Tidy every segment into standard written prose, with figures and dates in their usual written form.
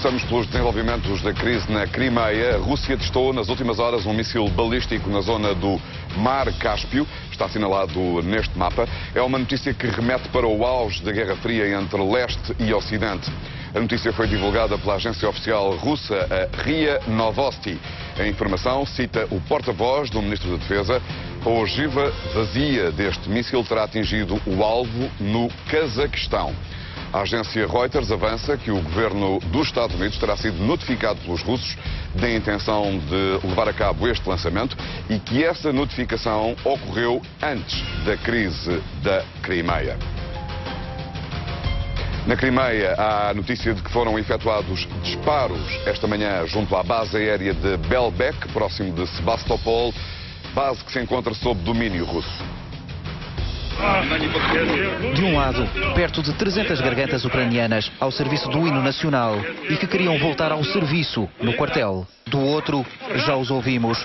Começamos pelos desenvolvimentos da crise na Crimeia. A Rússia testou nas últimas horas um míssil balístico na zona do Mar Cáspio. Está assinalado neste mapa. É uma notícia que remete para o auge da Guerra Fria entre leste e ocidente. A notícia foi divulgada pela agência oficial russa, a RIA Novosti. A informação cita o porta-voz do Ministro da Defesa. A ogiva vazia deste míssil terá atingido o alvo no Cazaquistão. A agência Reuters avança que o governo dos Estados Unidos terá sido notificado pelos russos da intenção de levar a cabo este lançamento e que essa notificação ocorreu antes da crise da Crimeia. Na Crimeia há a notícia de que foram efetuados disparos esta manhã junto à base aérea de Belbek, próximo de Sebastopol, base que se encontra sob domínio russo. De um lado, perto de 300 gargantas ucranianas ao serviço do hino nacional e que queriam voltar ao serviço no quartel. Do outro, já os ouvimos.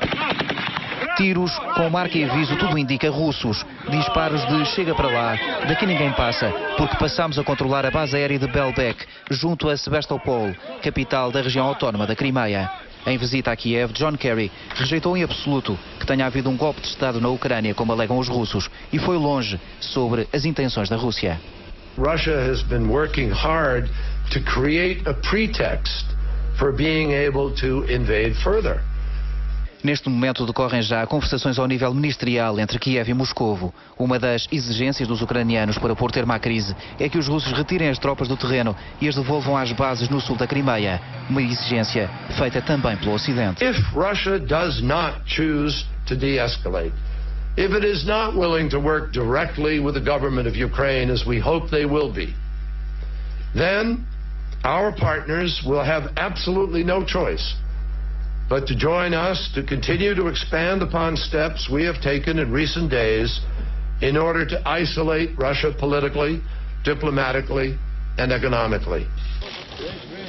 Tiros com marca e aviso, tudo indica russos. Disparos de chega para lá, daqui ninguém passa, porque passamos a controlar a base aérea de Belbek, junto a Sebastopol, capital da região autónoma da Crimeia. Em visita a Kiev, John Kerry rejeitou em absoluto que tenha havido um golpe de Estado na Ucrânia, como alegam os russos, e foi longe sobre as intenções da Rússia. Russia has been working hard to create a pretext for being able to invade further. Neste momento decorrem já conversações ao nível ministerial entre Kiev e Moscovo. Uma das exigências dos ucranianos para pôr termo à crise é que os russos retirem as tropas do terreno e as devolvam às bases no sul da Crimeia. Uma exigência feita também pelo Ocidente. If Russia does not choose to de-escalate, if it is not willing to work directly with the government of Ukraine as we hope they will be, then our partners will have absolutely no choice but to join us to continue to expand upon steps we have taken in recent days in order to isolate Russia politically, diplomatically and economically.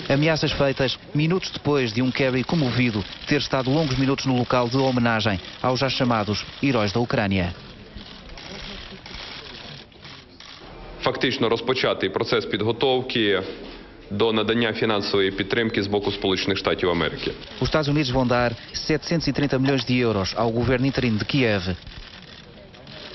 Ameaças feitas minutos depois de um Kerry comovido ter estado longos minutos no local de homenagem aos já chamados heróis da Ucrânia. Фактично розпочатий процес підготовки до надання фінансової підтримки з боку Сполучених Штатів Америки. Os Estados Unidos vão dar 730 milhões de euros ao governo interino de Kiev.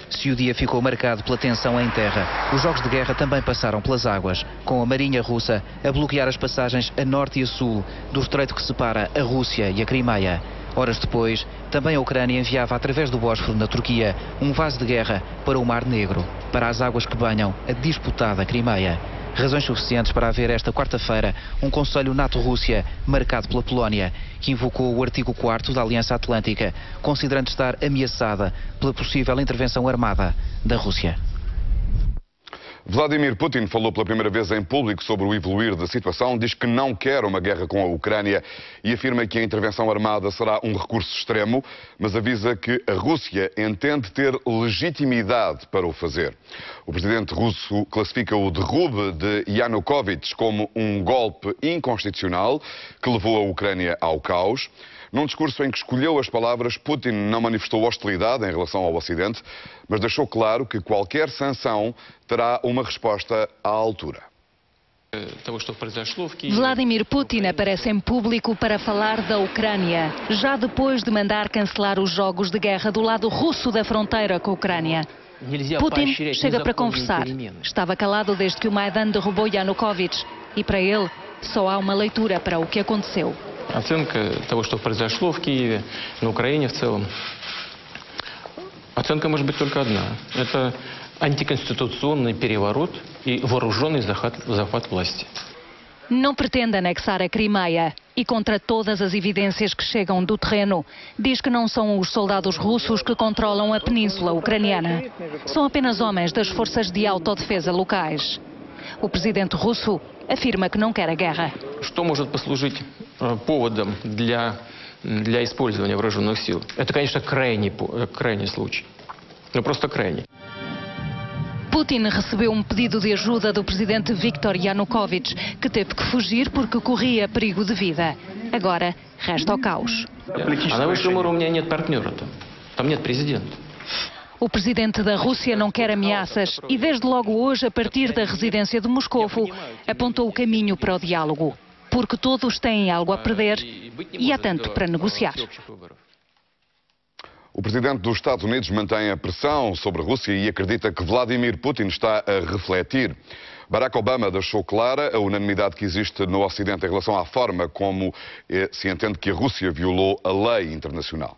Se o dia ficou marcado pela tensão em terra, os jogos de guerra também passaram pelas águas, com a marinha russa a bloquear as passagens a norte e a sul do estreito que separa a Rússia e a Crimeia. Horas depois, também a Ucrânia enviava através do Bósforo, na Turquia, um vaso de guerra para o Mar Negro, para as águas que banham a disputada Crimeia. Razões suficientes para haver esta quarta-feira um Conselho NATO-Rússia marcado pela Polónia, que invocou o artigo 4º da Aliança Atlântica, considerando estar ameaçada pela possível intervenção armada da Rússia. Vladimir Putin falou pela primeira vez em público sobre o evoluir da situação, diz que não quer uma guerra com a Ucrânia e afirma que a intervenção armada será um recurso extremo, mas avisa que a Rússia entende ter legitimidade para o fazer. O presidente russo classifica o derrube de Yanukovych como um golpe inconstitucional que levou a Ucrânia ao caos. Num discurso em que escolheu as palavras, Putin não manifestou hostilidade em relação ao Ocidente, mas deixou claro que qualquer sanção terá uma resposta à altura. Vladimir Putin aparece em público para falar da Ucrânia, já depois de mandar cancelar os jogos de guerra do lado russo da fronteira com a Ucrânia. Putin chega para conversar. Estava calado desde que o Maidan derrubou Yanukovych e para ele só há uma leitura para o que aconteceu. Оценка того, что произошло в Киеве, на Украине в целом, оценка может быть только одна. Это антиконституционный переворот и вооруженный захват власти. Não pretende anexar a Crimeia e, contra todas as evidências que chegam do terreno, diz que não são os soldados russos que controlam a península ucraniana. São apenas homens das forças de autodefesa locais. O presidente russo afirma que não quer a guerra. Что может послужить поводом для использования вооруженных сил? Это, конечно, крайний случай. Но просто крайний. Putin recebeu um pedido de ajuda do presidente Viktor Yanukovych, que teve que fugir porque corria perigo de vida. Agora resta o caos. А на высшем уровне нет партнера там. Там нет президента. O presidente da Rússia não quer ameaças e, desde logo hoje, a partir da residência de Moscovo, apontou o caminho para o diálogo. porque todos têm algo a perder e há tanto para negociar. O presidente dos Estados Unidos mantém a pressão sobre a Rússia e acredita que Vladimir Putin está a refletir. Barack Obama deixou clara a unanimidade que existe no Ocidente em relação à forma como se entende que a Rússia violou a lei internacional.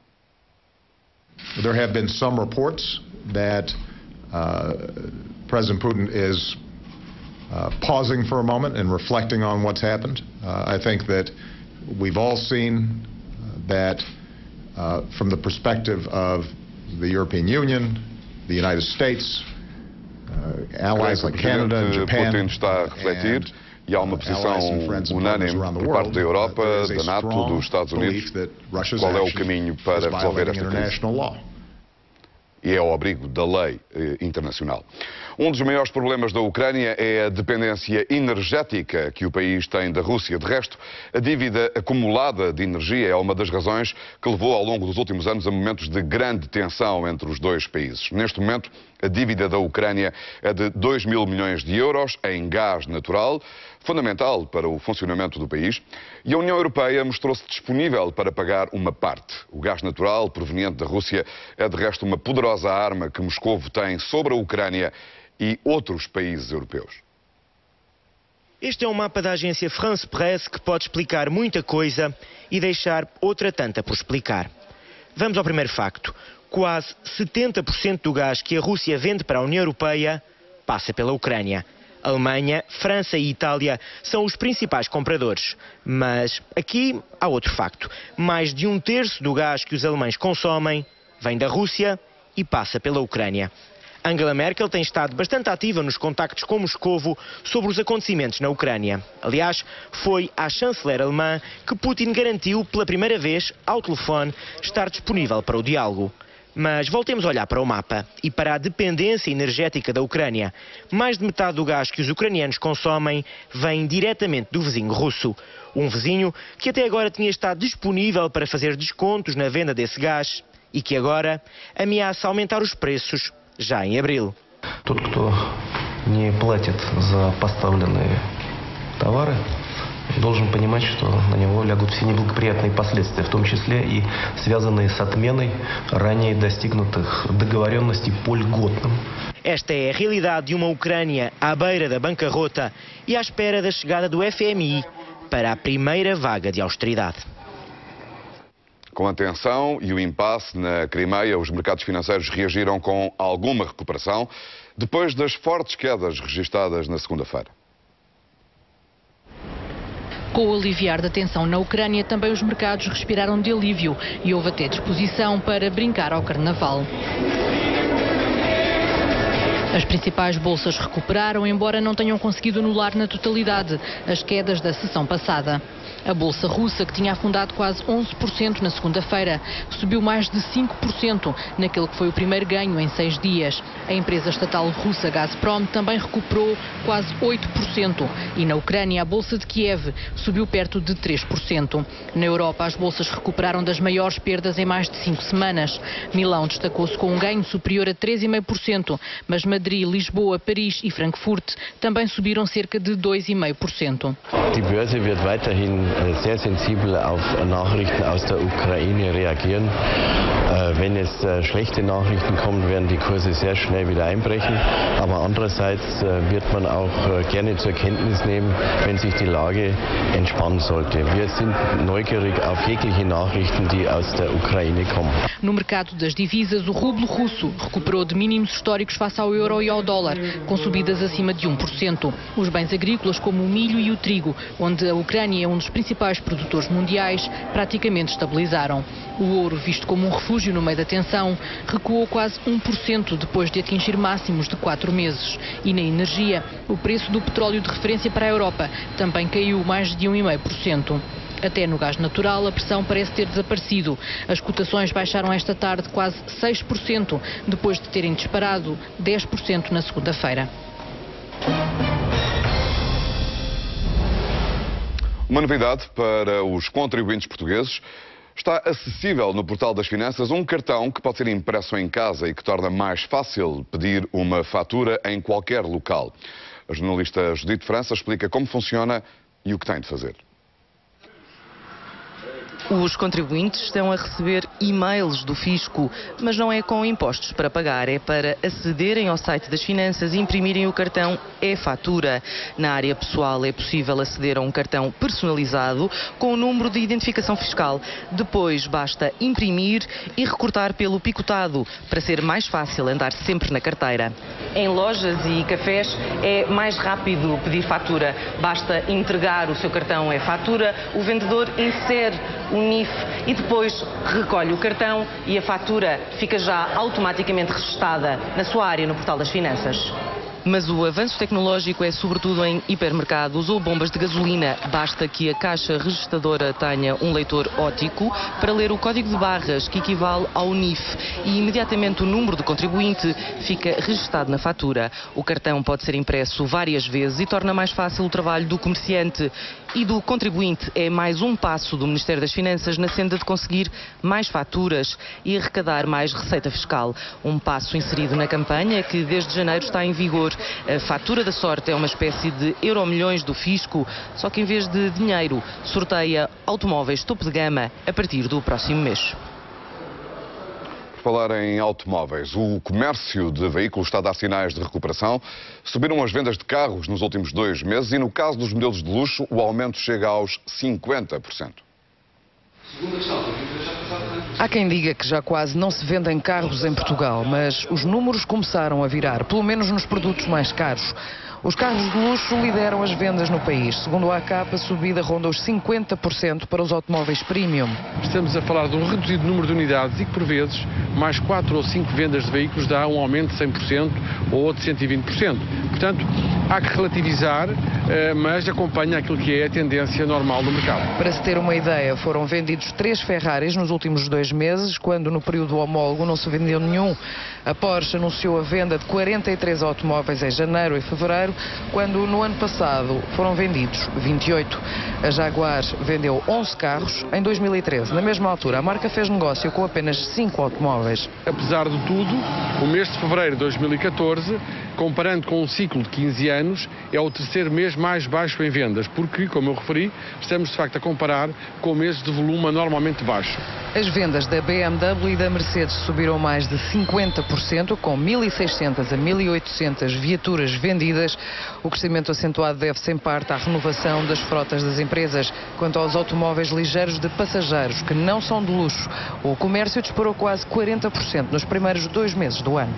There have been some reports that President Putin is pausing for a moment and reflecting on what's happened. I think that we've all seen that from the perspective of the European Union, the United States, allies like Canada and Japan, Putin está a refletir e há uma posição unânime por parte da Europa, da NATO, dos Estados Unidos, qual é o caminho para resolver esta crise. E é ao abrigo da lei internacional. Um dos maiores problemas da Ucrânia é a dependência energética que o país tem da Rússia. De resto, a dívida acumulada de energia é uma das razões que levou ao longo dos últimos anos a momentos de grande tensão entre os dois países. Neste momento, a dívida da Ucrânia é de 2 mil milhões de euros em gás natural, fundamental para o funcionamento do país, e a União Europeia mostrou-se disponível para pagar uma parte. O gás natural proveniente da Rússia é, de resto, uma poderosa arma que Moscovo tem sobre a Ucrânia e outros países europeus. Este é um mapa da agência France Presse que pode explicar muita coisa e deixar outra tanta por explicar. Vamos ao primeiro facto. Quase 70% do gás que a Rússia vende para a União Europeia passa pela Ucrânia. Alemanha, França e Itália são os principais compradores. Mas aqui há outro facto. Mais de 1/3 do gás que os alemães consomem vem da Rússia e passa pela Ucrânia. Angela Merkel tem estado bastante ativa nos contactos com Moscovo sobre os acontecimentos na Ucrânia. Aliás, foi à chanceler alemã que Putin garantiu pela primeira vez, ao telefone, estar disponível para o diálogo. Mas voltemos a olhar para o mapa e para a dependência energética da Ucrânia. Mais de metade do gás que os ucranianos consomem vem diretamente do vizinho russo. Um vizinho que até agora tinha estado disponível para fazer descontos na venda desse gás e que agora ameaça aumentar os preços já em abril. Тот, кто не платит за поставленные товары, должен понимать, что на него лягут все неблагоприятные последствия, в том числе и связанные с отменой ранее достигнутых договоренностей по льготным. Esta é a realidade de uma Ucrânia à beira da bancarrota e à espera da chegada do FMI para a primeira vaga de austeridade. Com a tensão e o impasse na Crimeia, os mercados financeiros reagiram com alguma recuperação depois das fortes quedas registadas na segunda-feira. Com o aliviar da tensão na Ucrânia, também os mercados respiraram de alívio e houve até disposição para brincar ao carnaval. As principais bolsas recuperaram, embora não tenham conseguido anular na totalidade as quedas da sessão passada. A bolsa russa, que tinha afundado quase 11% na segunda-feira, subiu mais de 5% naquele que foi o primeiro ganho em 6 dias. A empresa estatal russa Gazprom também recuperou quase 8%. E na Ucrânia, a bolsa de Kiev subiu perto de 3%. Na Europa, as bolsas recuperaram das maiores perdas em mais de 5 semanas. Milão destacou-se com um ganho superior a 3,5%, mas Madrid, Lisboa, Paris e Frankfurt também subiram cerca de 2,5%. Die Börse wird weiterhin sehr sensibel auf Nachrichten aus der Ukraine reagieren. Wenn es schlechte Nachrichten kommen, werden die Kurse sehr schnell wieder einbrechen. Aber andererseits wird man auch gerne zur Kenntnis nehmen, wenn sich die Lage entspannen sollte. Wir sind neugierig auf jegliche Nachrichten, die aus der Ucrânia kommen. No mercado das divisas, o rublo russo recuperou de mínimos históricos face ao euro e ao dólar, com subidas acima de 1%. Os bens agrícolas, como o milho e o trigo, onde a Ucrânia é um dos principais produtores mundiais, praticamente estabilizaram. O ouro, visto como um refúgio no meio da tensão, recuou quase 1% depois de atingir máximos de 4 meses. E na energia, o preço do petróleo de referência para a Europa também caiu mais de 1,5%. Até no gás natural, a pressão parece ter desaparecido. As cotações baixaram esta tarde quase 6%, depois de terem disparado 10% na segunda-feira. Uma novidade para os contribuintes portugueses: está acessível no Portal das Finanças um cartão que pode ser impresso em casa e que torna mais fácil pedir uma fatura em qualquer local. A jornalista Judite França explica como funciona e o que tem de fazer. Os contribuintes estão a receber e-mails do fisco, mas não é com impostos para pagar, é para acederem ao site das finanças e imprimirem o cartão e-fatura. Na área pessoal é possível aceder a um cartão personalizado com o número de identificação fiscal. Depois basta imprimir e recortar pelo picotado, para ser mais fácil andar sempre na carteira. Em lojas e cafés é mais rápido pedir fatura. Basta entregar o seu cartão e-fatura, o vendedor insere o NIF e depois recolhe o cartão e a fatura fica já automaticamente registada na sua área no portal das finanças. Mas o avanço tecnológico é sobretudo em hipermercados ou bombas de gasolina. Basta que a caixa registradora tenha um leitor óptico para ler o código de barras que equivale ao NIF e imediatamente o número do contribuinte fica registado na fatura. O cartão pode ser impresso várias vezes e torna mais fácil o trabalho do comerciante e do contribuinte. É mais um passo do Ministério das Finanças na senda de conseguir mais faturas e arrecadar mais receita fiscal. Um passo inserido na campanha que desde janeiro está em vigor. A fatura da sorte é uma espécie de euromilhões do fisco, só que em vez de dinheiro, sorteia automóveis topo de gama a partir do próximo mês. Por falar em automóveis, o comércio de veículos está a dar sinais de recuperação. Subiram as vendas de carros nos últimos 2 meses e, no caso dos modelos de luxo, o aumento chega aos 50%. Há quem diga que já quase não se vendem carros em Portugal, mas os números começaram a virar, pelo menos nos produtos mais caros. Os carros de luxo lideram as vendas no país. Segundo a ACAP, a subida ronda os 50% para os automóveis premium. Estamos a falar de um reduzido número de unidades e que, por vezes, mais 4 ou 5 vendas de veículos dá um aumento de 100% ou de 120%. Portanto, há que relativizar, mas acompanha aquilo que é a tendência normal do mercado. Para se ter uma ideia, foram vendidos 3 Ferraris nos últimos 2 meses, quando no período homólogo não se vendeu nenhum. A Porsche anunciou a venda de 43 automóveis em janeiro e fevereiro, quando no ano passado foram vendidos 28. A Jaguar vendeu 11 carros em 2013. Na mesma altura, a marca fez negócio com apenas 5 automóveis. Apesar de tudo, o mês de fevereiro de 2014, comparando com um ciclo de 15 anos, é o terceiro mês mais baixo em vendas, porque, como eu referi, estamos de facto a comparar com meses de volume anormalmente baixo. As vendas da BMW e da Mercedes subiram mais de 50%, com 1.600 a 1.800 viaturas vendidas. O crescimento acentuado deve-se em parte à renovação das frotas das empresas. Quanto aos automóveis ligeiros de passageiros, que não são de luxo, o comércio disparou quase 40% nos primeiros 2 meses do ano.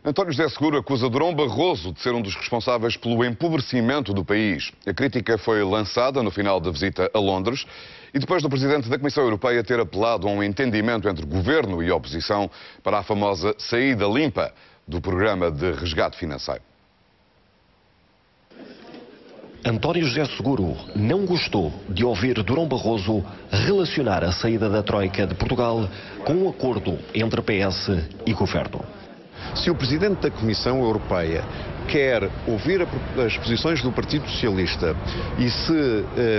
António José Seguro acusa Durão Barroso de ser um dos responsáveis pelo empobrecimento do país. A crítica foi lançada no final da visita a Londres e depois do Presidente da Comissão Europeia ter apelado a um entendimento entre governo e oposição para a famosa saída limpa do programa de resgate financeiro. António José Seguro não gostou de ouvir Durão Barroso relacionar a saída da Troika de Portugal com um acordo entre PS e governo. Se o Presidente da Comissão Europeia quer ouvir as posições do Partido Socialista e se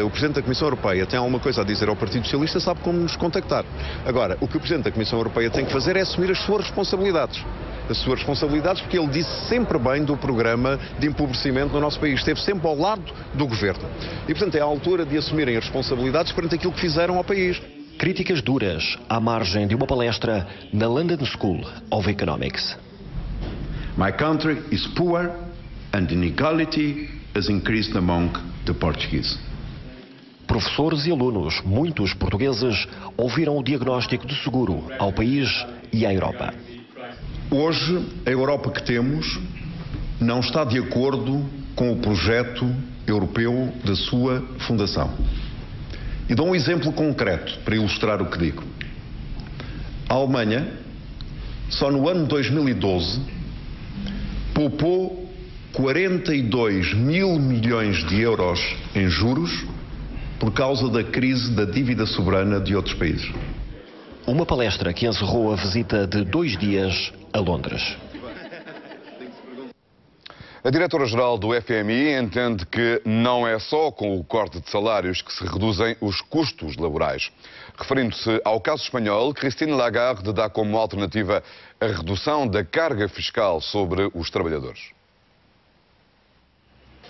o Presidente da Comissão Europeia tem alguma coisa a dizer ao Partido Socialista, sabe como nos contactar. Agora, o que o Presidente da Comissão Europeia tem que fazer é assumir as suas responsabilidades. As suas responsabilidades, porque ele disse sempre bem do programa de empobrecimento no nosso país. Esteve sempre ao lado do Governo. E, portanto, é a altura de assumirem as responsabilidades perante aquilo que fizeram ao país. Críticas duras à margem de uma palestra na London School of Economics. My country is poor and inequality has increased among the Portuguese. Professores e alunos, muitos portugueses, ouviram o diagnóstico de Seguro ao país e à Europa. Hoje, a Europa que temos não está de acordo com o projeto europeu da sua fundação. E dou um exemplo concreto para ilustrar o que digo. A Alemanha, só no ano 2012, poupou 42 mil milhões de euros em juros por causa da crise da dívida soberana de outros países. Uma palestra que encerrou a visita de 2 dias a Londres. A diretora-geral do FMI entende que não é só com o corte de salários que se reduzem os custos laborais. Referindo-se ao caso espanhol, Christine Lagarde dá como alternativa a redução da carga fiscal sobre os trabalhadores.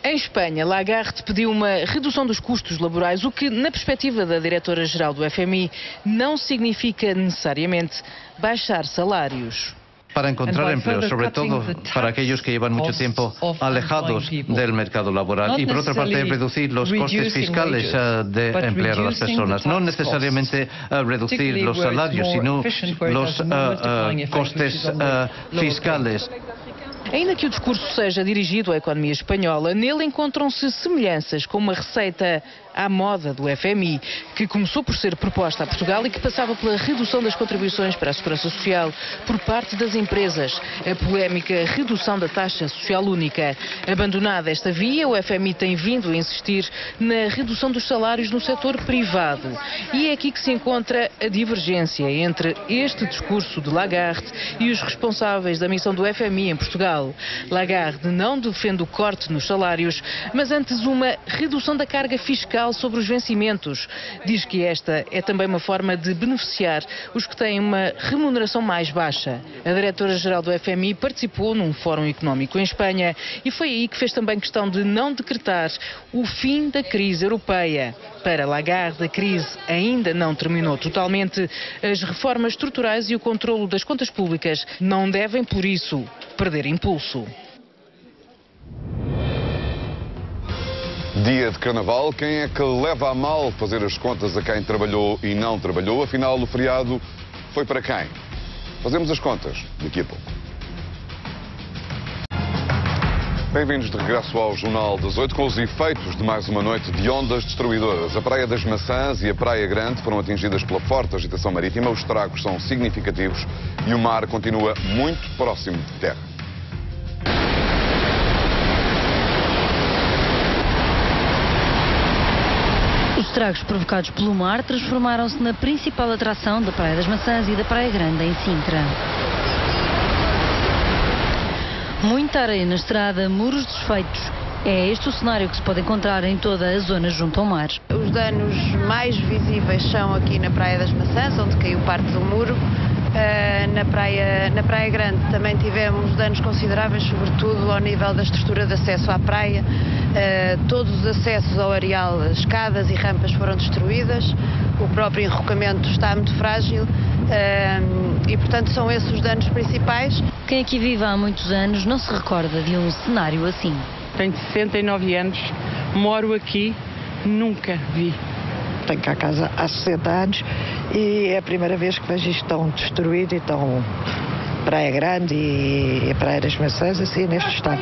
Em Espanha, Lagarde pediu uma redução dos custos laborais, o que, na perspectiva da diretora-geral do FMI, não significa necessariamente baixar salários. Para encontrar empleo, sobre todo para aquellos que llevan mucho tiempo alejados del mercado laboral, y por otra parte reducir los costes fiscales de emplear a las personas. No necesariamente reducir los salarios, sino los costes fiscales. Ainda que o discurso seja dirigido à economia espanhola, nele encontram-se semelhanças com uma receita à moda do FMI, que começou por ser proposta a Portugal e que passava pela redução das contribuições para a Segurança Social por parte das empresas, a polémica redução da taxa social única. Abandonada esta via, o FMI tem vindo a insistir na redução dos salários no setor privado. E é aqui que se encontra a divergência entre este discurso de Lagarde e os responsáveis da missão do FMI em Portugal. Lagarde não defende o corte nos salários, mas antes uma redução da carga fiscal sobre os vencimentos. Diz que esta é também uma forma de beneficiar os que têm uma remuneração mais baixa. A diretora-geral do FMI participou num fórum económico em Espanha e foi aí que fez também questão de não decretar o fim da crise europeia. Para Lagarde, a crise ainda não terminou totalmente. As reformas estruturais e o controlo das contas públicas não devem, por isso, perder impulso. Dia de Carnaval, quem é que leva a mal fazer as contas a quem trabalhou e não trabalhou? Afinal, o feriado foi para quem? Fazemos as contas daqui a pouco. Bem-vindos de regresso ao Jornal das 8 com os efeitos de mais uma noite de ondas destruidoras. A Praia das Maçãs e a Praia Grande foram atingidas pela forte agitação marítima. Os estragos são significativos e o mar continua muito próximo de terra. Os estragos provocados pelo mar transformaram-se na principal atração da Praia das Maçãs e da Praia Grande, em Sintra. Muita areia na estrada, muros desfeitos. É este o cenário que se pode encontrar em toda a zona junto ao mar. Os danos mais visíveis são aqui na Praia das Maçãs, onde caiu parte do muro. Na Praia Grande também tivemos danos consideráveis, sobretudo ao nível da estrutura de acesso à praia. Todos os acessos ao areal, escadas e rampas foram destruídas. O próprio enrocamento está muito frágil e, portanto, são esses os danos principais. Quem aqui vive há muitos anos não se recorda de um cenário assim. Tenho 69 anos, moro aqui, nunca vi. Tenho cá a casa há 60 anos e é a primeira vez que vejo isto tão destruído e tão Praia Grande e a Praia das Maçãs assim neste estado.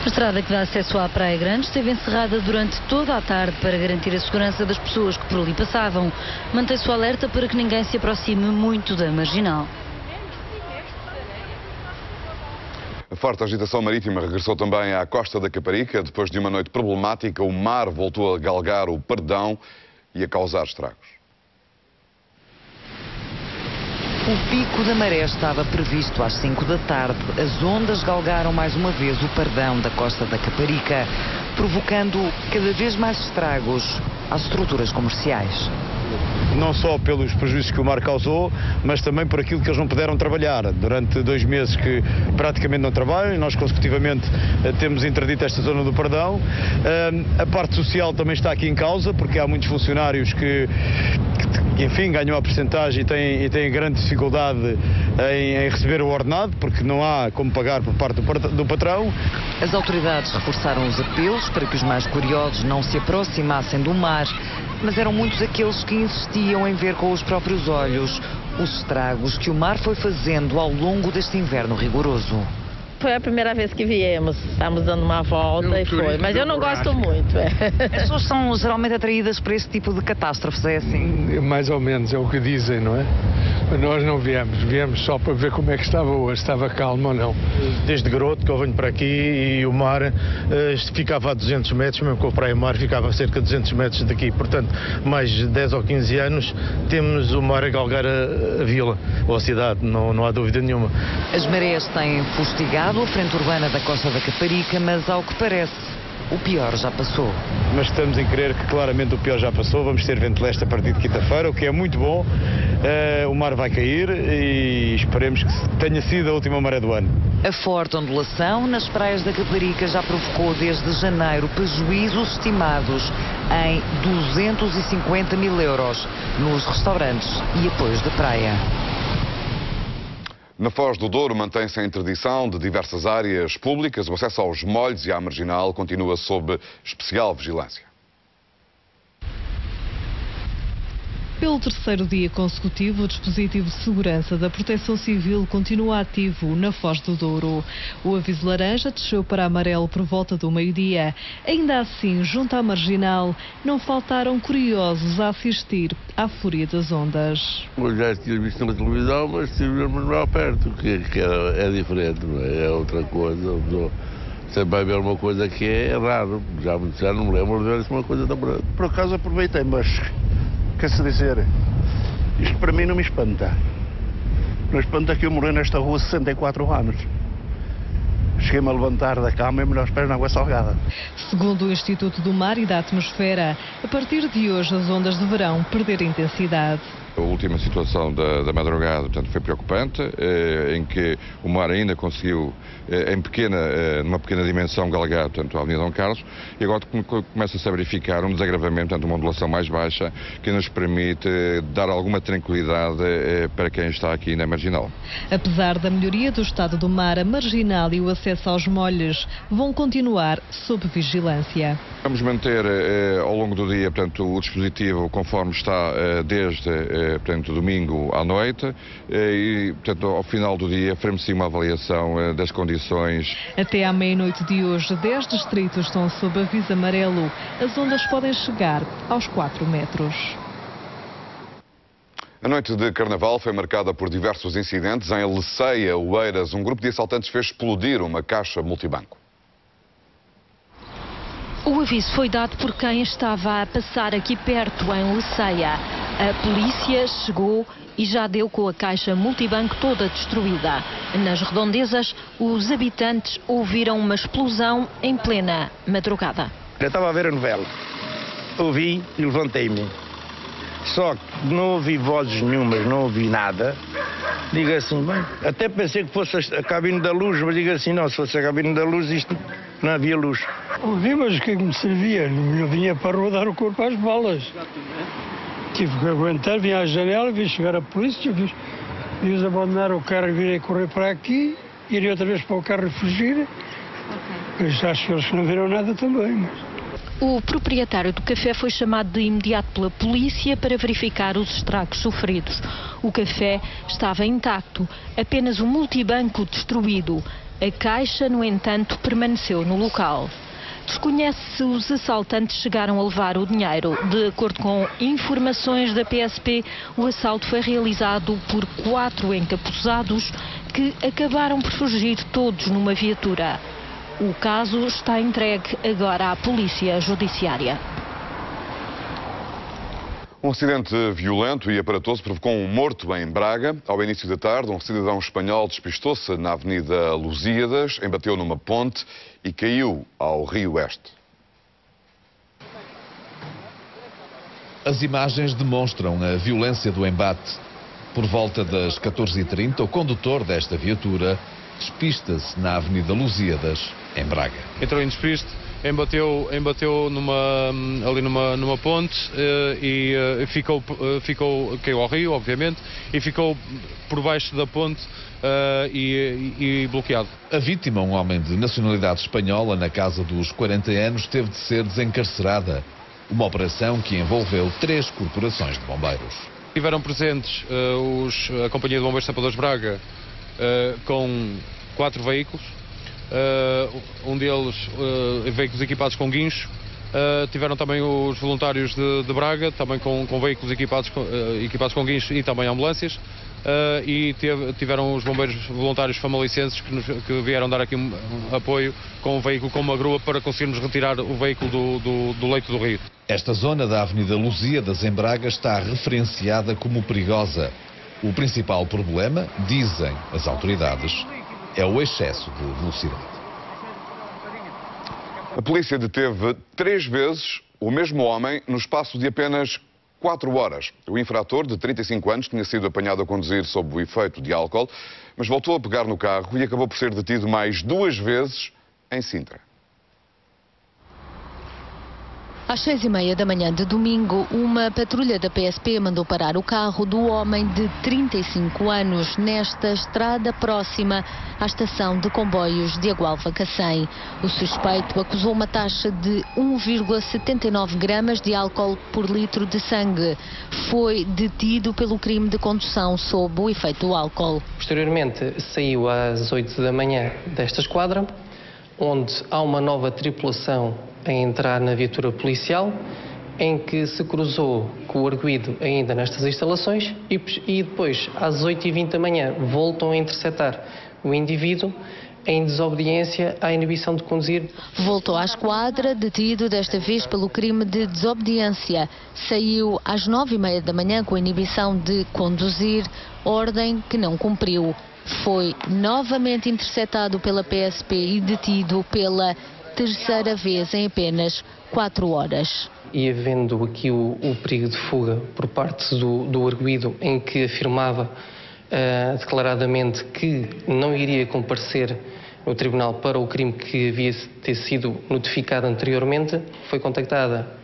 A estrada que dá acesso à Praia Grande esteve encerrada durante toda a tarde para garantir a segurança das pessoas que por ali passavam. Mantém-se o alerta para que ninguém se aproxime muito da marginal. A forte agitação marítima regressou também à costa da Caparica. Depois de uma noite problemática, o mar voltou a galgar o Pardão e a causar estragos. O pico da maré estava previsto às 5 da tarde. As ondas galgaram mais uma vez o Pardão da costa da Caparica, provocando cada vez mais estragos às estruturas comerciais. Não só pelos prejuízos que o mar causou, mas também por aquilo que eles não puderam trabalhar. Durante 2 meses que praticamente não trabalham, nós consecutivamente temos interdito esta zona do Pardão. A parte social também está aqui em causa, porque há muitos funcionários que enfim, ganham a percentagem e têm grande dificuldade em receber o ordenado, porque não há como pagar por parte do patrão. As autoridades reforçaram os apelos para que os mais curiosos não se aproximassem do mar, mas eram muitos aqueles que insistiam em ver com os próprios olhos os estragos que o mar foi fazendo ao longo deste inverno rigoroso. Foi a primeira vez que viemos, estávamos dando uma volta e foi, mas eu não gosto muito. As pessoas são geralmente atraídas por esse tipo de catástrofes, é assim? Mais ou menos, é o que dizem, não é? Nós não viemos só para ver como é que estava hoje, estava calmo ou não. Desde garoto que eu venho para aqui e o mar ficava a 200 metros, mesmo com a praia-mar ficava a cerca de 200 metros daqui. Portanto, mais de 10 ou 15 anos temos o mar a galgar a vila ou a cidade, não há dúvida nenhuma. As marés têm fustigado a frente urbana da costa da Caparica, mas ao que parece o pior já passou. Mas estamos em crer que claramente o pior já passou. Vamos ter vento leste a partir de quinta-feira, o que é muito bom. O mar vai cair e esperemos que tenha sido a última maré do ano. A forte ondulação nas praias da Caparica já provocou desde janeiro prejuízos estimados em 250 mil euros nos restaurantes e apoios de praia. Na Foz do Douro mantém-se a interdição de diversas áreas públicas. O acesso aos molhos e à marginal continua sob especial vigilância. Pelo terceiro dia consecutivo, o dispositivo de segurança da Proteção Civil continua ativo na Foz do Douro. O aviso laranja desceu para amarelo por volta do meio-dia. Ainda assim, junto à marginal, não faltaram curiosos a assistir à fúria das ondas. Eu já tinha visto na televisão, mas estivemos lá perto, que é diferente, não é? É outra coisa. Você vai ver uma coisa que é raro. Já não me lembro de ver uma coisa tão grande. Por acaso aproveitei, mas quer-se dizer, isto para mim não me espanta. Não espanta que eu morei nesta rua 64 anos. Cheguei-me a levantar da cama e me aos pés na água salgada. Segundo o Instituto do Mar e da Atmosfera, a partir de hoje as ondas deverão perder intensidade. A última situação da madrugada, portanto, foi preocupante, em que o mar ainda conseguiu, numa pequena dimensão, galgar, portanto, a Avenida Dom Carlos, e agora começa-se a verificar um desagravamento, portanto, uma ondulação mais baixa, que nos permite dar alguma tranquilidade para quem está aqui na marginal. Apesar da melhoria do estado do mar, a marginal e o acesso aos molhos vão continuar sob vigilância. Vamos manter ao longo do dia, portanto, o dispositivo conforme está desde portanto, domingo à noite e, portanto, ao final do dia faremos sim uma avaliação das condições. Até à meia-noite de hoje, 10 distritos estão sob aviso amarelo. As ondas podem chegar aos 4 metros. A noite de Carnaval foi marcada por diversos incidentes. Em Leceia, Oeiras, um grupo de assaltantes fez explodir uma caixa multibanco. O aviso foi dado por quem estava a passar aqui perto, em Leceia. A polícia chegou e já deu com a caixa multibanco toda destruída. Nas redondezas, os habitantes ouviram uma explosão em plena madrugada. Eu estava a ver a novela, ouvi e levantei-me. Só que não ouvi vozes nenhumas, não ouvi nada. Digo assim, bem, até pensei que fosse a cabine da luz, mas digo assim, não, se fosse a cabine da luz, isto não havia luz. Ouvi, mas o que me servia? Eu vinha para rodar o corpo às balas. Tive que aguentar, vinha à janela, vi chegar a polícia, vi-os abandonar o carro e virem correr para aqui, irem outra vez para o carro e fugir. Mas acho que eles não viram nada também. Mas... O proprietário do café foi chamado de imediato pela polícia para verificar os estragos sofridos. O café estava intacto, apenas o multibanco destruído. A caixa, no entanto, permaneceu no local. Desconhece se os assaltantes chegaram a levar o dinheiro. De acordo com informações da PSP, o assalto foi realizado por 4 encapuzados que acabaram por fugir todos numa viatura. O caso está entregue agora à Polícia Judiciária. Um acidente violento e aparatoso provocou um morto em Braga. Ao início da tarde, um cidadão espanhol despistou-se na Avenida Lusíadas, embateu numa ponte e caiu ao Rio Oeste. As imagens demonstram a violência do embate. Por volta das 14h30, o condutor desta viatura despista-se na Avenida Lusíadas, em Braga. Entrou em despiste, embateu ali numa ponte e caiu ao rio, obviamente, e ficou por baixo da ponte e bloqueado. A vítima, um homem de nacionalidade espanhola, na casa dos 40 anos, teve de ser desencarcerada. Uma operação que envolveu 3 corporações de bombeiros. Tiveram presentes a Companhia de Bombeiros Sapadores Braga com 4 veículos. Um deles veículos equipados com guincho. Tiveram também os voluntários de Braga, também com veículos equipados com guincho e também ambulâncias. E tiveram os bombeiros voluntários famalicenses que vieram dar aqui um apoio com um veículo com uma grua para conseguirmos retirar o veículo do leito do rio. Esta zona da Avenida Lusíadas, em Braga, está referenciada como perigosa. O principal problema, dizem as autoridades, é o excesso de velocidade. A polícia deteve 3 vezes o mesmo homem no espaço de apenas 4 horas. O infrator, de 35 anos, tinha sido apanhado a conduzir sob o efeito de álcool, mas voltou a pegar no carro e acabou por ser detido mais 2 vezes em Sintra. Às 6h30 da manhã de domingo, uma patrulha da PSP mandou parar o carro do homem de 35 anos nesta estrada próxima à estação de comboios de Agualva-Cacém. O suspeito acusou uma taxa de 1,79 gramas de álcool por litro de sangue. Foi detido pelo crime de condução sob o efeito do álcool. Posteriormente, saiu às 8 da manhã desta esquadra, onde há uma nova tripulação a entrar na viatura policial, em que se cruzou com o arguido ainda nestas instalações e depois, às 8h20 da manhã, voltam a interceptar o indivíduo em desobediência à inibição de conduzir. Voltou à esquadra, detido desta vez pelo crime de desobediência. Saiu às 9h30 da manhã com a inibição de conduzir, ordem que não cumpriu. Foi novamente interceptado pela PSP e detido pela terceira vez em apenas 4 horas. E havendo aqui o perigo de fuga por parte do arguido, em que afirmava declaradamente que não iria comparecer no tribunal para o crime que havia ter sido notificado anteriormente, foi contactada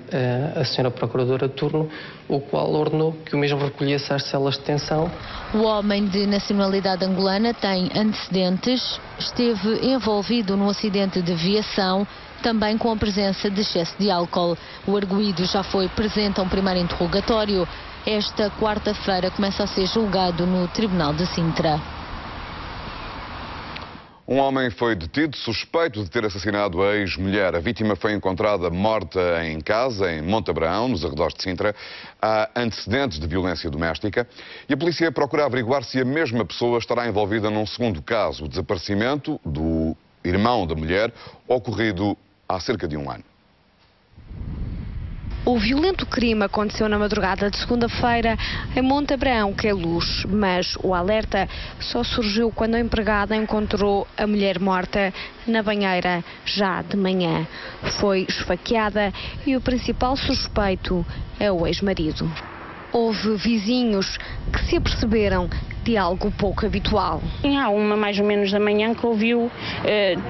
a senhora procuradora de turno, o qual ordenou que o mesmo recolhesse às celas de detenção. O homem de nacionalidade angolana tem antecedentes, esteve envolvido num acidente de viação, também com a presença de excesso de álcool. O arguido já foi presente a um primeiro interrogatório. Esta quarta-feira começa a ser julgado no Tribunal de Sintra. Um homem foi detido suspeito de ter assassinado a ex-mulher. A vítima foi encontrada morta em casa, em Monte Abraão, nos arredores de Sintra. Há antecedentes de violência doméstica e a polícia procura averiguar se a mesma pessoa estará envolvida num segundo caso, o desaparecimento do irmão da mulher, ocorrido há cerca de 1 ano. O violento crime aconteceu na madrugada de segunda-feira em Monte Abraão, que é Luz, mas o alerta só surgiu quando a empregada encontrou a mulher morta na banheira já de manhã. Foi esfaqueada e o principal suspeito é o ex-marido. Houve vizinhos que se aperceberam de algo pouco habitual. Há uma mais ou menos da manhã que ouviu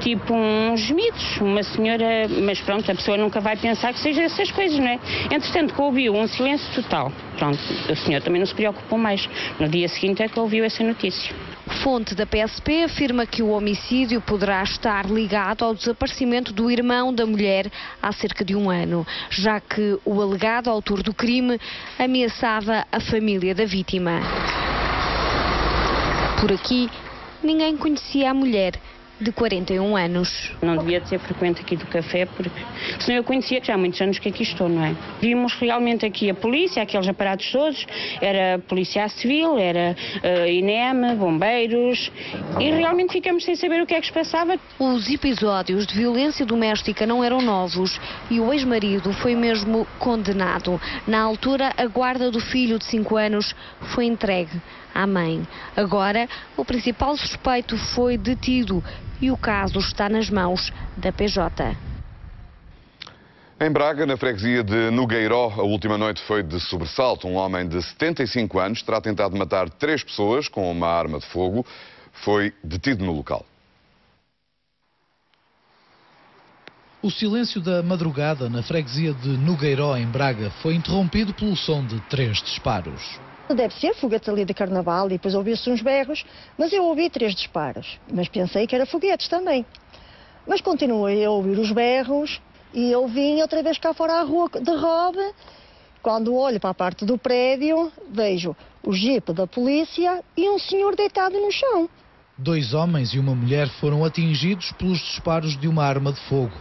tipo uns gemidos, uma senhora, mas pronto, a pessoa nunca vai pensar que seja essas coisas, não é? Entretanto, que ouviu um silêncio total. Pronto, o senhor também não se preocupou mais. No dia seguinte é que ouviu essa notícia. Fonte da PSP afirma que o homicídio poderá estar ligado ao desaparecimento do irmão da mulher há cerca de 1 ano, já que o alegado autor do crime ameaçava a família da vítima. Por aqui, ninguém conhecia a mulher, de 41 anos. Não devia ser frequente aqui do café, porque senão eu conhecia, já há muitos anos que aqui estou, não é? Vimos realmente aqui a polícia, aqueles aparatos todos, era polícia civil, era INEM, bombeiros, e realmente ficamos sem saber o que é que se passava. Os episódios de violência doméstica não eram novos e o ex-marido foi mesmo condenado. Na altura, a guarda do filho de 5 anos foi entregue à mãe. Agora, o principal suspeito foi detido e o caso está nas mãos da PJ. Em Braga, na freguesia de Nogueiró, a última noite foi de sobressalto. Um homem de 75 anos terá tentado matar 3 pessoas com uma arma de fogo. Foi detido no local. O silêncio da madrugada na freguesia de Nogueiró, em Braga, foi interrompido pelo som de 3 disparos. Deve ser foguetes ali de carnaval e depois ouvi-se uns berros, mas eu ouvi 3 disparos. Mas pensei que era foguetes também. Mas continuei a ouvir os berros e eu vim outra vez cá fora à rua de Robe. Quando olho para a parte do prédio, vejo o jipe da polícia e um senhor deitado no chão. 2 homens e uma mulher foram atingidos pelos disparos de uma arma de fogo.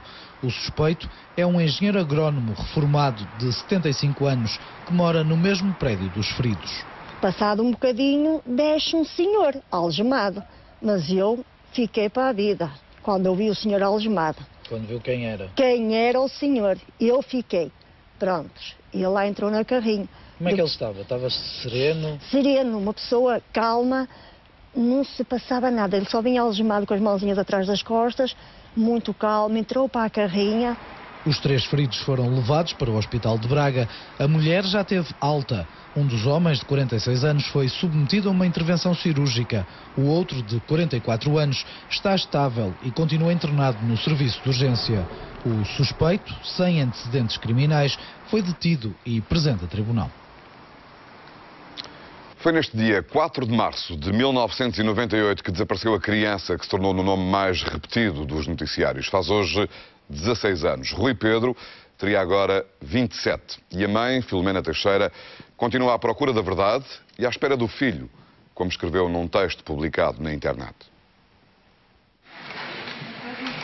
O suspeito é um engenheiro agrónomo reformado de 75 anos que mora no mesmo prédio dos feridos. Passado um bocadinho, desce um senhor algemado, mas eu fiquei para a vida quando eu vi o senhor algemado. Quando viu quem era? Quem era o senhor? Eu fiquei. Prontos. E ele lá entrou na carrinho. Como é que ele estava? Estava sereno? Sereno, uma pessoa calma. não se passava nada. Ele só vinha algemado com as mãozinhas atrás das costas, muito calmo, entrou para a carrinha. Os 3 feridos foram levados para o Hospital de Braga. A mulher já teve alta. Um dos homens, de 46 anos, foi submetido a uma intervenção cirúrgica. O outro, de 44 anos, está estável e continua internado no serviço de urgência. O suspeito, sem antecedentes criminais, foi detido e presente a tribunal. Foi neste dia 4 de março de 1998 que desapareceu a criança que se tornou no nome mais repetido dos noticiários. Faz hoje 16 anos. Rui Pedro teria agora 27. E a mãe, Filomena Teixeira, continua à procura da verdade e à espera do filho, como escreveu num texto publicado na internet.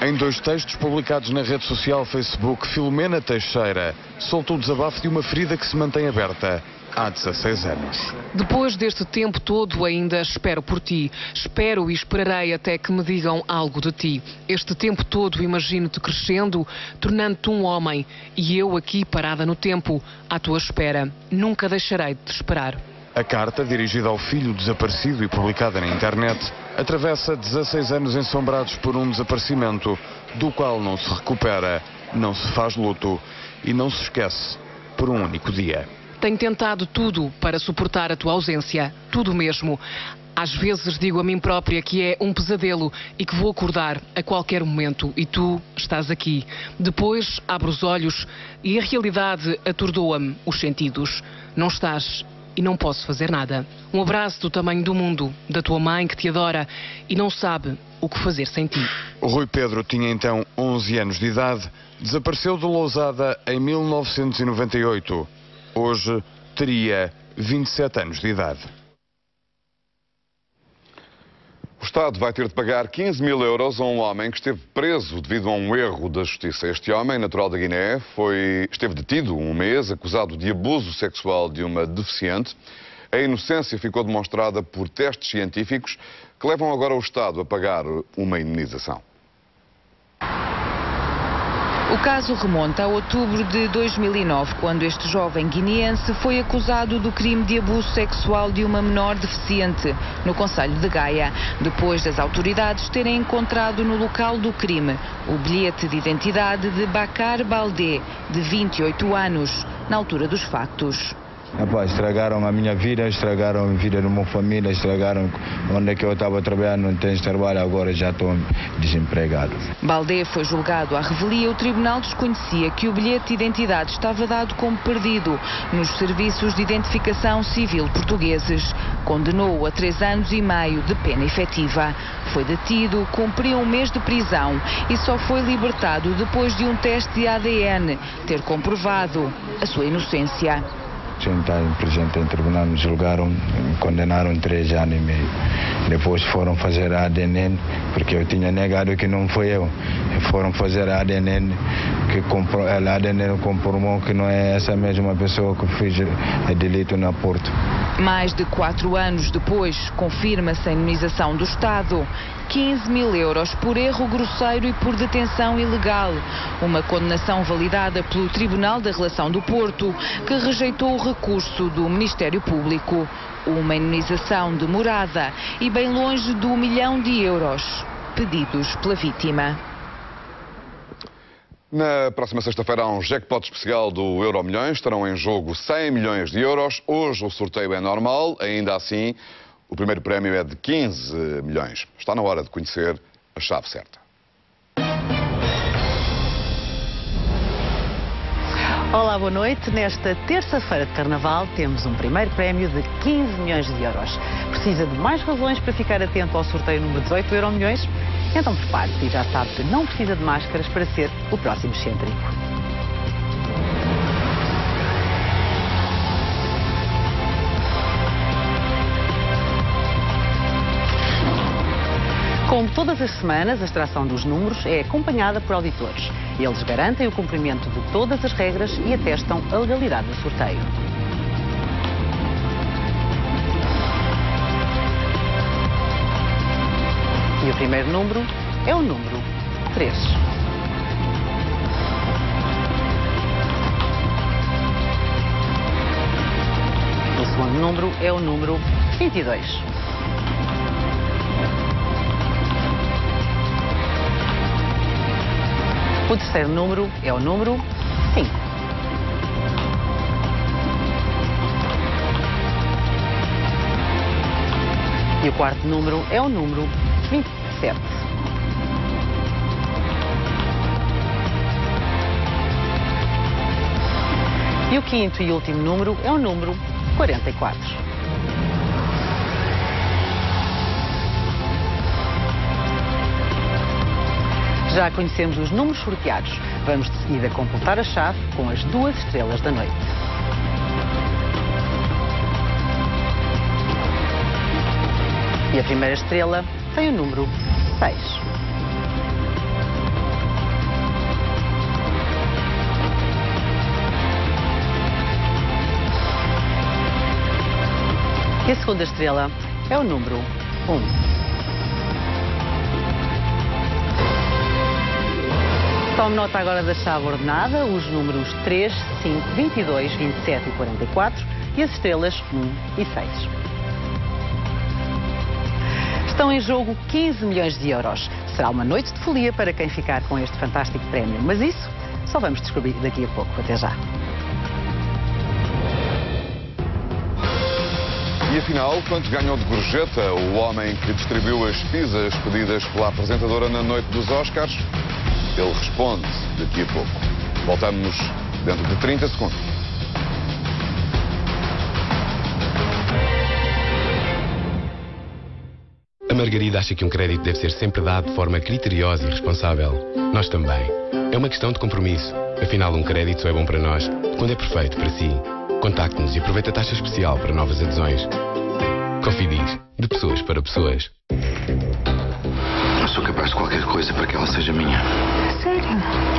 Em 2 textos publicados na rede social Facebook, Filomena Teixeira soltou o desabafo de uma ferida que se mantém aberta há 16 anos. Depois deste tempo todo ainda espero por ti. Espero e esperarei até que me digam algo de ti. Este tempo todo imagino-te crescendo, tornando-te um homem. E eu aqui parada no tempo, à tua espera. Nunca deixarei de te esperar. A carta, dirigida ao filho desaparecido e publicada na internet, atravessa 16 anos ensombrados por um desaparecimento do qual não se recupera, não se faz luto e não se esquece por um único dia. Tenho tentado tudo para suportar a tua ausência, tudo mesmo. Às vezes digo a mim própria que é um pesadelo e que vou acordar a qualquer momento e tu estás aqui. Depois abro os olhos e a realidade atordoa-me os sentidos. Não estás e não posso fazer nada. Um abraço do tamanho do mundo, da tua mãe que te adora e não sabe o que fazer sem ti. O Rui Pedro tinha então 11 anos de idade, desapareceu de Lousada em 1998. Hoje teria 27 anos de idade. O Estado vai ter de pagar 15 mil euros a um homem que esteve preso devido a um erro da Justiça. Este homem, natural da Guiné, esteve detido um mês, acusado de abuso sexual de uma deficiente. A inocência ficou demonstrada por testes científicos que levam agora o Estado a pagar uma indenização. O caso remonta a outubro de 2009, quando este jovem guineense foi acusado do crime de abuso sexual de uma menor deficiente, no concelho de Gaia, depois das autoridades terem encontrado no local do crime o bilhete de identidade de Bakar Baldé, de 28 anos, na altura dos factos. Estragaram a minha vida, estragaram a vida de uma família, estragaram onde é que eu estava trabalhando, não tenho trabalho, agora já estou desempregado. Baldé foi julgado à revelia. O tribunal desconhecia que o bilhete de identidade estava dado como perdido nos serviços de identificação civil portugueses. Condenou-o a 3 anos e meio de pena efetiva. Foi detido, cumpriu um mês de prisão e só foi libertado depois de um teste de ADN ter comprovado a sua inocência. Estava presente em tribunal, me julgaram, me condenaram 3 anos e meio. Depois foram fazer a ADN, porque eu tinha negado que não foi eu. Foram fazer a ADN, a ADN comprovou que não é essa mesma pessoa que fez delito na Porto. Mais de 4 anos depois, confirma-se a indenização do Estado. 15 mil euros por erro grosseiro e por detenção ilegal. Uma condenação validada pelo Tribunal da Relação do Porto, que rejeitou o recurso do Ministério Público. Uma indenização demorada e bem longe do 1 milhão de euros pedidos pela vítima. Na próxima sexta-feira há um jackpot especial do Euromilhões. Estarão em jogo 100 milhões de euros. Hoje o sorteio é normal, ainda assim o primeiro prémio é de 15 milhões. Está na hora de conhecer a chave certa. Olá, boa noite. Nesta terça-feira de Carnaval temos um primeiro prémio de 15 milhões de euros. Precisa de mais razões para ficar atento ao sorteio número 18 Euromilhões? Então prepare-se e já sabe que não precisa de máscaras para ser o próximo excêntrico. Como todas as semanas, a extração dos números é acompanhada por auditores. Eles garantem o cumprimento de todas as regras e atestam a legalidade do sorteio. E o primeiro número é o número 3. O segundo número é o número 22. O terceiro número é o número 5. E o quarto número é o número 27. E o quinto e último número é o número 44. Já conhecemos os números sorteados. Vamos de seguida completar a chave com as 2 estrelas da noite. E a primeira estrela tem o número 6. E a segunda estrela é o número 1. Tome nota agora da chave ordenada, os números 3, 5, 22, 27 e 44 e as estrelas 1 e 6. Estão em jogo 15 milhões de euros. Será uma noite de folia para quem ficar com este fantástico prémio, mas isso só vamos descobrir daqui a pouco. Até já. E afinal, quanto ganhou de gorjeta o homem que distribuiu as pizzas pedidas pela apresentadora na noite dos Oscars? Ele responde daqui a pouco. Voltamos dentro de 30 segundos. A Margarida acha que um crédito deve ser sempre dado de forma criteriosa e responsável. Nós também. É uma questão de compromisso. Afinal, um crédito só é bom para nós quando é perfeito para si. Contacte-nos e aproveite a taxa especial para novas adesões. Cofidis, de pessoas para pessoas. Eu sou capaz de qualquer coisa para que ela seja minha. Sério?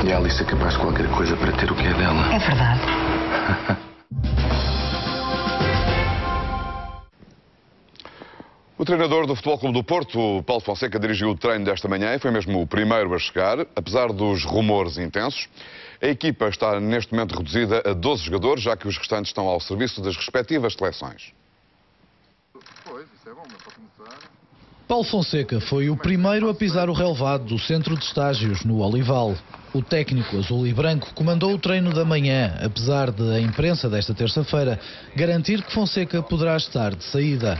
E a Alice é capaz de qualquer coisa para ter o que é dela. É verdade. O treinador do Futebol Clube do Porto, Paulo Fonseca, dirigiu o treino desta manhã e foi mesmo o primeiro a chegar, apesar dos rumores intensos. A equipa está neste momento reduzida a 12 jogadores, já que os restantes estão ao serviço das respectivas seleções. Paulo Fonseca foi o primeiro a pisar o relvado do centro de estágios no Olival. O técnico azul e branco comandou o treino da manhã, apesar de a imprensa desta terça-feira garantir que Fonseca poderá estar de saída.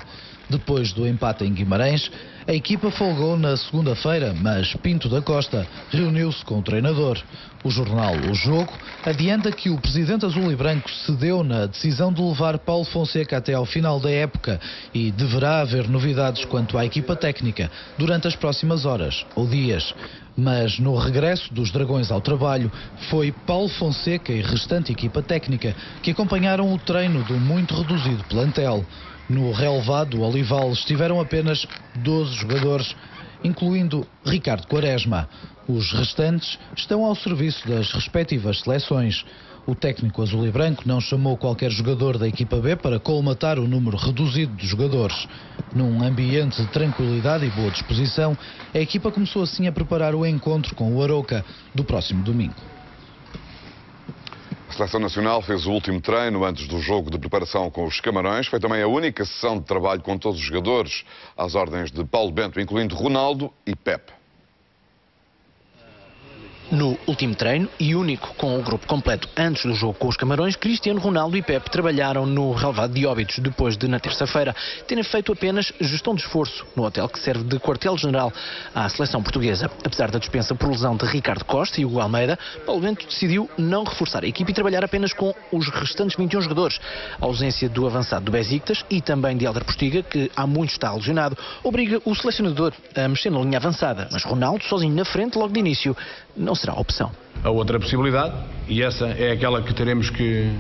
Depois do empate em Guimarães, a equipa folgou na segunda-feira, mas Pinto da Costa reuniu-se com o treinador. O jornal O Jogo adianta que o presidente azul e branco cedeu na decisão de levar Paulo Fonseca até ao final da época e deverá haver novidades quanto à equipa técnica durante as próximas horas ou dias. Mas no regresso dos Dragões ao trabalho, foi Paulo Fonseca e restante equipa técnica que acompanharam o treino do muito reduzido plantel. No relvado Olival estiveram apenas 12 jogadores, incluindo Ricardo Quaresma. Os restantes estão ao serviço das respectivas seleções. O técnico azul e branco não chamou qualquer jogador da equipa B para colmatar o número reduzido de jogadores. Num ambiente de tranquilidade e boa disposição, a equipa começou assim a preparar o encontro com o Arouca do próximo domingo. A Seleção Nacional fez o último treino antes do jogo de preparação com os Camarões. Foi também a única sessão de trabalho com todos os jogadores às ordens de Paulo Bento, incluindo Ronaldo e Pepe. No último treino, e único com o grupo completo antes do jogo com os Camarões, Cristiano Ronaldo e Pepe trabalharam no relvado de Óbidos, depois de, na terça-feira, terem feito apenas gestão de esforço no hotel que serve de quartel-general à seleção portuguesa. Apesar da dispensa por lesão de Ricardo Costa e Hugo Almeida, Paulo Bento decidiu não reforçar a equipe e trabalhar apenas com os restantes 21 jogadores. A ausência do avançado do Besiktas e também de Hélder Postiga, que há muito está lesionado, obriga o selecionador a mexer na linha avançada, mas Ronaldo, sozinho na frente, logo de início, não será a opção. A outra possibilidade, e essa é aquela que teremos que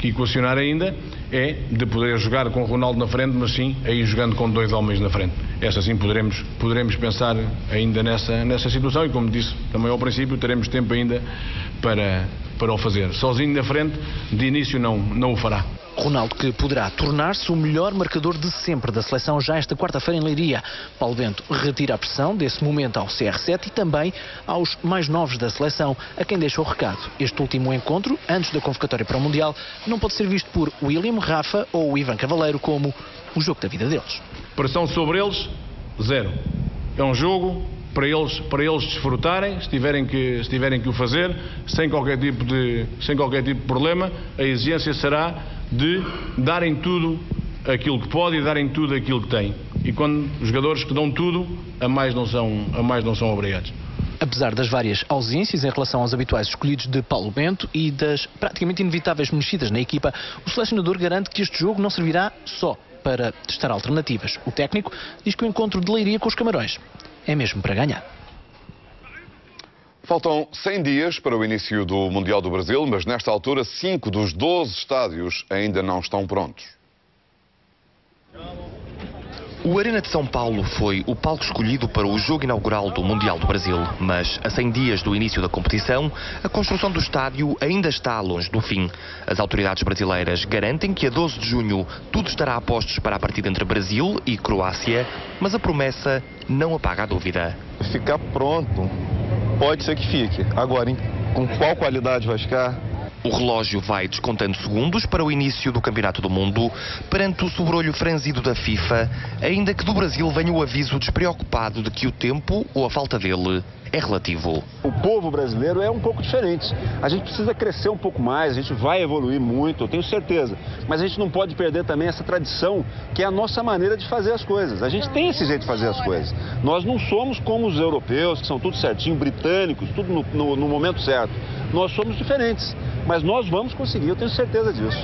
equacionar ainda, é de poder jogar com Ronaldo na frente, mas sim aí jogando com 2 homens na frente. Essa sim poderemos pensar ainda nessa situação e, como disse também ao princípio, teremos tempo ainda para o fazer. Sozinho na frente, de início não o fará. Ronaldo, que poderá tornar-se o melhor marcador de sempre da seleção já esta quarta-feira em Leiria. Paulo Bento retira a pressão desse momento ao CR7 e também aos mais novos da seleção, a quem deixa o recado. Este último encontro, antes da convocatória para o Mundial, não pode ser visto por William, Rafa ou Ivan Cavaleiro como o jogo da vida deles. Pressão sobre eles, zero. É um jogo para eles desfrutarem, se tiverem que o fazer, sem qualquer tipo de problema. A exigência será de darem tudo aquilo que podem e darem tudo aquilo que têm. E quando os jogadores que dão tudo, a mais não são obrigados. Apesar das várias ausências em relação aos habituais escolhidos de Paulo Bento e das praticamente inevitáveis mexidas na equipa, o selecionador garante que este jogo não servirá só para testar alternativas. O técnico diz que o encontro de Leiria com os Camarões é mesmo para ganhar. Faltam 100 dias para o início do Mundial do Brasil, mas nesta altura 5 dos 12 estádios ainda não estão prontos. O Arena de São Paulo foi o palco escolhido para o jogo inaugural do Mundial do Brasil, mas a 100 dias do início da competição, a construção do estádio ainda está longe do fim. As autoridades brasileiras garantem que a 12 de junho tudo estará a postos para a partida entre Brasil e Croácia, mas a promessa não apaga a dúvida. Ficar pronto, pode ser que fique. Agora, com qual qualidade vai ficar? O relógio vai descontando segundos para o início do Campeonato do Mundo, perante o sobrolho franzido da FIFA, ainda que do Brasil venha o aviso despreocupado de que o tempo, ou a falta dele, é relativo. O povo brasileiro é um pouco diferente. A gente precisa crescer um pouco mais, a gente vai evoluir muito, eu tenho certeza. Mas a gente não pode perder também essa tradição, que é a nossa maneira de fazer as coisas. A gente tem esse jeito de fazer as coisas. Nós não somos como os europeus, que são tudo certinho, britânicos, tudo no momento certo. Nós somos diferentes, mas nós vamos conseguir, eu tenho certeza disso.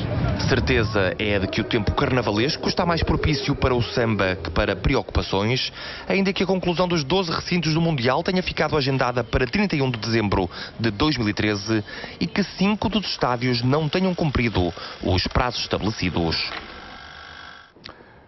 Certeza é a de que o tempo carnavalesco está mais propício para o samba que para preocupações, ainda que a conclusão dos 12 recintos do Mundial tenha ficado agendada para 31 de dezembro de 2013 e que 5 dos estádios não tenham cumprido os prazos estabelecidos.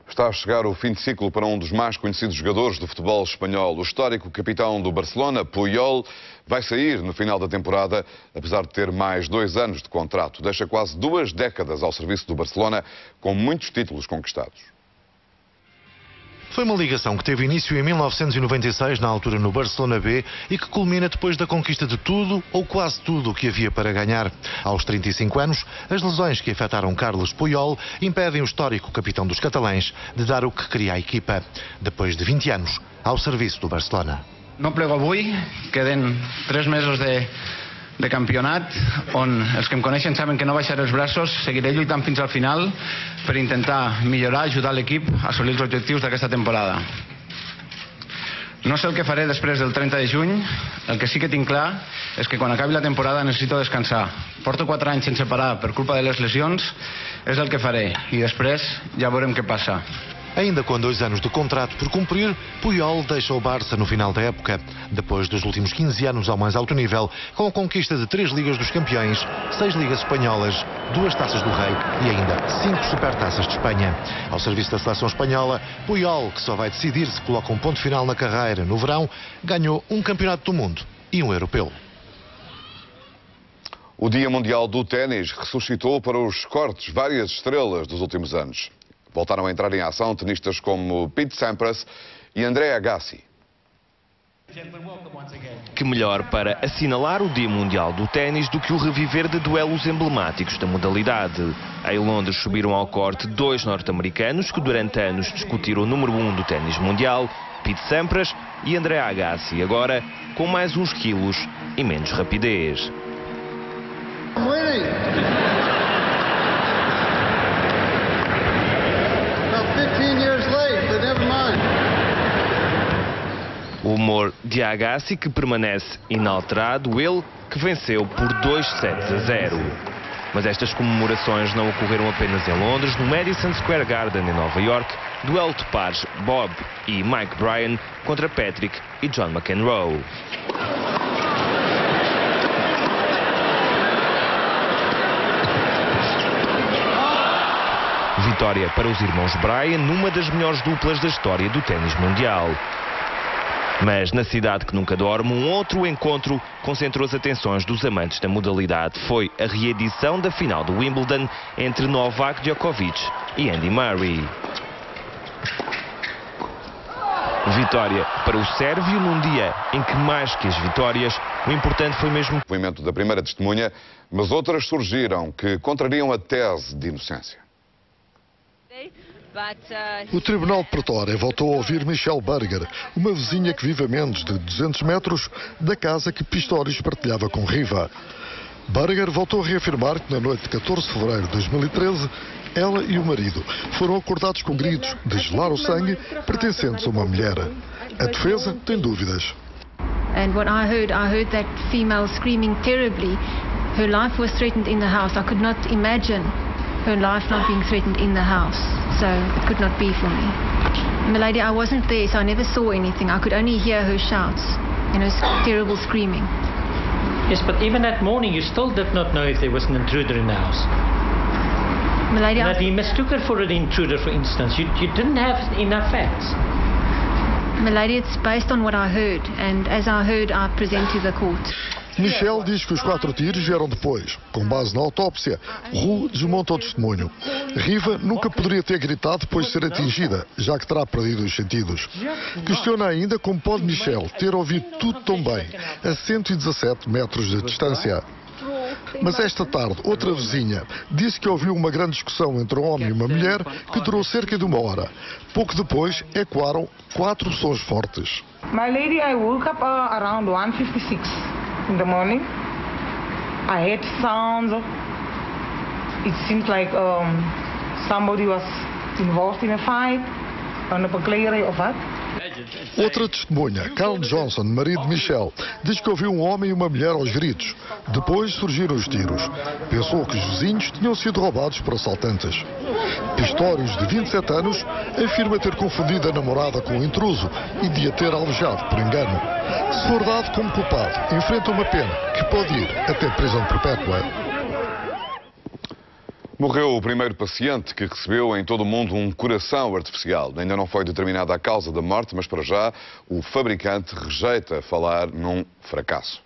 Está a chegar o fim de ciclo para um dos mais conhecidos jogadores do futebol espanhol. O histórico capitão do Barcelona, Puyol, vai sair no final da temporada, apesar de ter mais 2 anos de contrato. Deixa quase 2 décadas ao serviço do Barcelona, com muitos títulos conquistados. Foi uma ligação que teve início em 1996, na altura no Barcelona B, e que culmina depois da conquista de tudo, ou quase tudo, o que havia para ganhar. Aos 35 anos, as lesões que afetaram Carles Puyol impedem o histórico capitão dos catalães de dar o que queria à equipa. Depois de 20 anos, ao serviço do Barcelona. No plego avui, queden 3 mesos de campionat, on els que em coneixen saben que no baixaré els braços, seguiré lluitant fins al final per intentar millorar, ajudar l'equip a assolir els objectius d'aquesta temporada. No sé el que faré després del 30 de juny, el que sí que tinc clar és que quan acabi la temporada necessito descansar. Porto 4 anys sense parar per culpa de les lesions, és el que faré, i després ja veurem què passa. Ainda com 2 anos de contrato por cumprir, Puyol deixa o Barça no final da época, depois dos últimos 15 anos ao mais alto nível, com a conquista de 3 Ligas dos Campeões, 6 Ligas Espanholas, 2 Taças do Rei e ainda 5 Supertaças de Espanha. Ao serviço da seleção espanhola, Puyol, que só vai decidir se coloca um ponto final na carreira no verão, ganhou um Campeonato do Mundo e um Europeu. O Dia Mundial do Ténis ressuscitou para os cortes várias estrelas dos últimos anos. Voltaram a entrar em ação tenistas como Pete Sampras e André Agassi. Que melhor para assinalar o Dia Mundial do Ténis do que o reviver de duelos emblemáticos da modalidade. Em Londres subiram ao corte 2 norte-americanos que durante anos discutiram o número 1 do ténis mundial, Pete Sampras e André Agassi, agora com mais uns quilos e menos rapidez. O humor de Agassi que permanece inalterado, ele que venceu por 2-7-0. Mas estas comemorações não ocorreram apenas em Londres. No Madison Square Garden, em Nova York, duelo de pares Bob e Mike Bryan contra Patrick e John McEnroe. Vitória para os irmãos Bryan numa das melhores duplas da história do ténis mundial. Mas na cidade que nunca dorme, um outro encontro concentrou as atenções dos amantes da modalidade. Foi a reedição da final do Wimbledon entre Novak Djokovic e Andy Murray. Vitória para o sérvio num dia em que, mais que as vitórias, o importante foi mesmo o movimento da primeira testemunha, mas outras surgiram que contrariam a tese de inocência. O Tribunal de Pretória voltou a ouvir Michelle Berger, uma vizinha que vive a menos de 200 metros da casa que Pistorius partilhava com Riva. Berger voltou a reafirmar que na noite de 14 de fevereiro de 2013, ela e o marido foram acordados com gritos de gelar o sangue pertencentes a uma mulher. A defesa tem dúvidas. And what I heard that female screaming terribly. Her life was threatened in the house. I could not imagine her life not being threatened in the house. So it could not be for me. Milady, I wasn't there, so I never saw anything. I could only hear her shouts, terrible screaming. Yes, but even that morning you still did not know if there was an intruder in the house. Milady, that he mistook her for an intruder, for instance. You didn't have enough facts. Milady, it's based on what I heard, and as I heard, I present to the court. Michelle diz que os 4 tiros vieram depois. Com base na autópsia, Roux desmonta o testemunho. Riva nunca poderia ter gritado depois de ser atingida, já que terá perdido os sentidos. Questiona ainda como pode Michelle ter ouvido tudo tão bem, a 117 metros de distância. Mas esta tarde, outra vizinha disse que ouviu uma grande discussão entre um homem e uma mulher que durou cerca de 1 hora. Pouco depois, ecoaram 4 sons fortes. My lady, I woke up around 1:56 in the morning. I heard sounds. It seemed like somebody was involved in a fight, on a burglary or what. Outra testemunha, Carl Johnson, marido de Michelle, diz que ouviu um homem e uma mulher aos gritos. Depois surgiram os tiros. Pensou que os vizinhos tinham sido roubados por assaltantes. Pistorius, de 27 anos, afirma ter confundido a namorada com o intruso e de a ter alvejado por engano. Se for dado como culpado, enfrenta uma pena que pode ir até prisão perpétua. Morreu o primeiro paciente que recebeu em todo o mundo um coração artificial. Ainda não foi determinada a causa da morte, mas para já o fabricante rejeita falar num fracasso.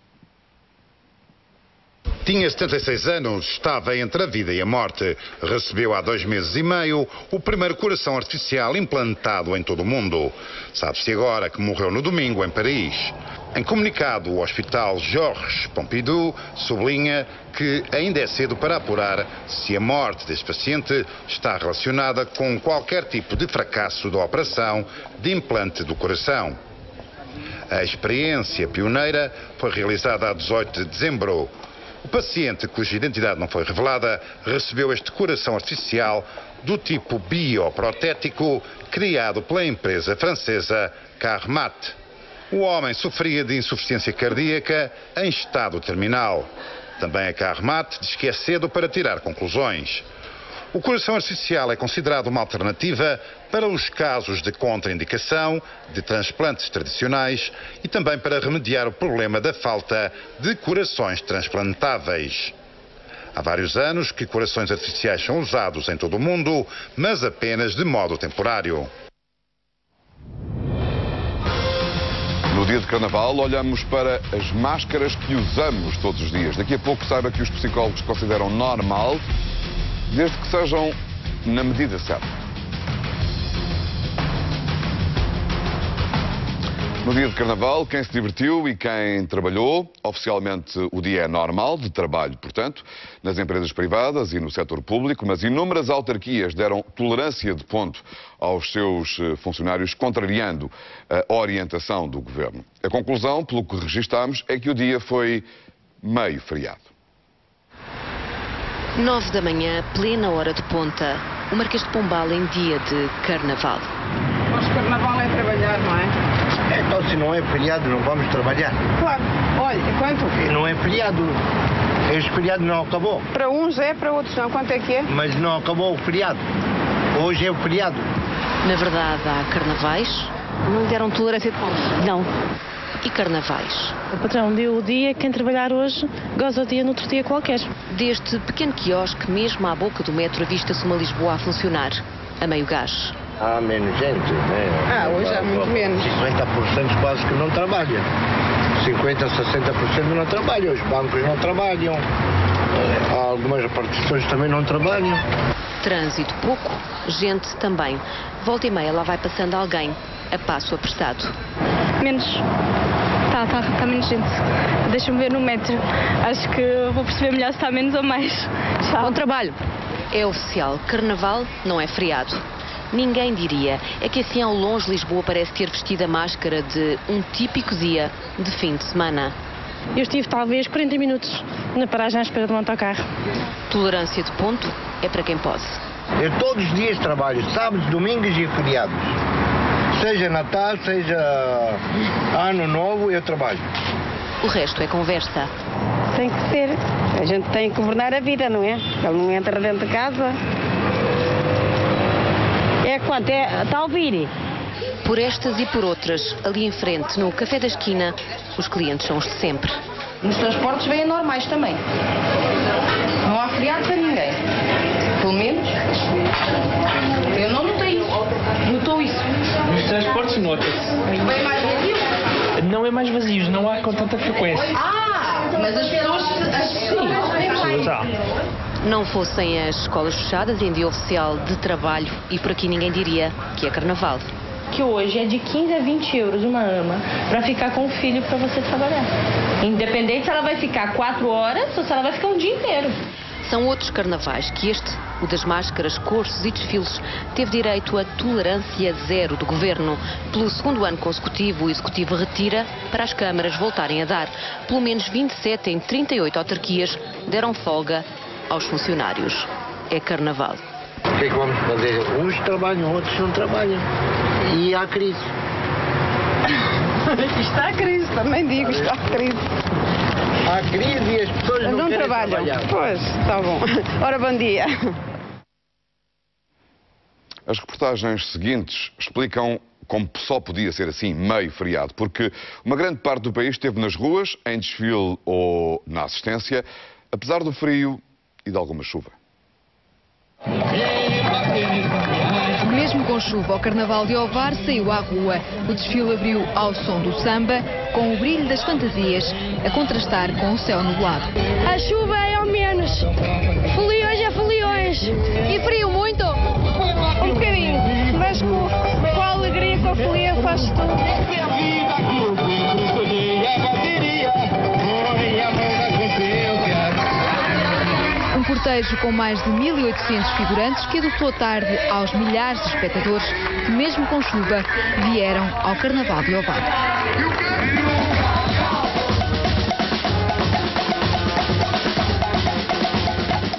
Tinha 76 anos, estava entre a vida e a morte. Recebeu há 2 meses e meio o primeiro coração artificial implantado em todo o mundo. Sabe-se agora que morreu no domingo em Paris. Em comunicado, o Hospital Georges Pompidou sublinha que ainda é cedo para apurar se a morte deste paciente está relacionada com qualquer tipo de fracasso da operação de implante do coração. A experiência pioneira foi realizada a 18 de dezembro. O paciente, cuja identidade não foi revelada, recebeu este coração artificial do tipo bioprotético criado pela empresa francesa Carmat. O homem sofria de insuficiência cardíaca em estado terminal. Também a Carmat diz que é cedo para tirar conclusões. O coração artificial é considerado uma alternativa para os casos de contraindicação, de transplantes tradicionais e também para remediar o problema da falta de corações transplantáveis. Há vários anos que corações artificiais são usados em todo o mundo, mas apenas de modo temporário. No dia de Carnaval, olhamos para as máscaras que usamos todos os dias. Daqui a pouco saiba que os psicólogos consideram normal, desde que sejam na medida certa. No dia de Carnaval, quem se divertiu e quem trabalhou, oficialmente o dia é normal, de trabalho, portanto, nas empresas privadas e no setor público, mas inúmeras autarquias deram tolerância de ponto aos seus funcionários, contrariando a orientação do governo. A conclusão, pelo que registamos, é que o dia foi meio feriado. 9 da manhã, plena hora de ponta. O Marquês de Pombal em dia de Carnaval. Mas Carnaval é trabalhar, não é? Então, se não é feriado, não vamos trabalhar. Claro. Olha, quanto? Não é feriado. Este feriado não acabou. Para uns é, para outros não. Quanto é que é? Mas não acabou o feriado. Hoje é o feriado. Na verdade, há carnavais. Não deram tolerância de pontos? Não. E carnavais. O patrão deu o dia, quem trabalhar hoje goza o dia noutro dia qualquer. Deste pequeno quiosque, mesmo à boca do metro, avista-se uma Lisboa a funcionar, a meio gás. Há menos gente, né? Hoje há muito menos. 50% quase que não trabalha. 50%, 60% não trabalham. Os bancos não trabalham. Algumas repartições também não trabalham. Trânsito pouco, gente também. Volta e meia lá vai passando alguém, a passo apressado. Menos. Está menos gente. Deixa-me ver no metro. Acho que vou perceber melhor se está menos ou mais. Bom trabalho. É oficial, Carnaval não é feriado. Ninguém diria. É que assim ao longe Lisboa parece ter vestido a máscara de um típico dia de fim de semana. Eu estive talvez 40 minutos na paragem à espera de um autocarro. Tolerância de ponto é para quem pode. Eu todos os dias trabalho, sábados, domingos e feriados. Seja Natal, seja Ano Novo, eu trabalho. O resto é conversa. Tem que ser. A gente tem que governar a vida, não é? Ele não entra dentro de casa. É quanto? Está a ouvir? Por estas e por outras, ali em frente, no Café da Esquina, os clientes são os de sempre. Nos transportes vêm normais também. Não há feriado para ninguém. Pelo menos, eu não notei isso. Notou isso? Nos transportes nota-se. Bem mais vazio? Não é mais vazios, não há com tanta frequência. Mas as pessoas... Não fossem as escolas fechadas em dia oficial de trabalho, e por aqui ninguém diria que é carnaval. Que hoje é de 15 a 20 euros uma ama para ficar com o filho para você trabalhar. Independente se ela vai ficar 4 horas ou se ela vai ficar um dia inteiro. São outros carnavais que este, o das máscaras, cursos e desfiles, teve direito a tolerância zero do governo. Pelo segundo ano consecutivo, o executivo retira para as câmaras voltarem a dar. Pelo menos 27 em 38 autarquias deram folga aos funcionários. É carnaval. O que é que vamos fazer? Uns trabalham, outros não trabalham. E há crise. Está a crise, também digo, está a crise. Há crise e as pessoas não querem trabalham. trabalhar. Pois, está bom. Ora, bom dia. As reportagens seguintes explicam como só podia ser assim, meio feriado, porque uma grande parte do país esteve nas ruas, em desfile ou na assistência, apesar do frio e de alguma chuva. Mesmo com chuva, o Carnaval de Ovar saiu à rua. O desfile abriu ao som do samba, com o brilho das fantasias, a contrastar com o céu nublado. A chuva é ao menos. Foliões é foliões. E frio muito? Um bocadinho. Mas com a alegria, com a folia faz tudo. Um cortejo com mais de 1.800 figurantes que adotou tarde aos milhares de espectadores que, mesmo com chuva, vieram ao Carnaval de Ovar.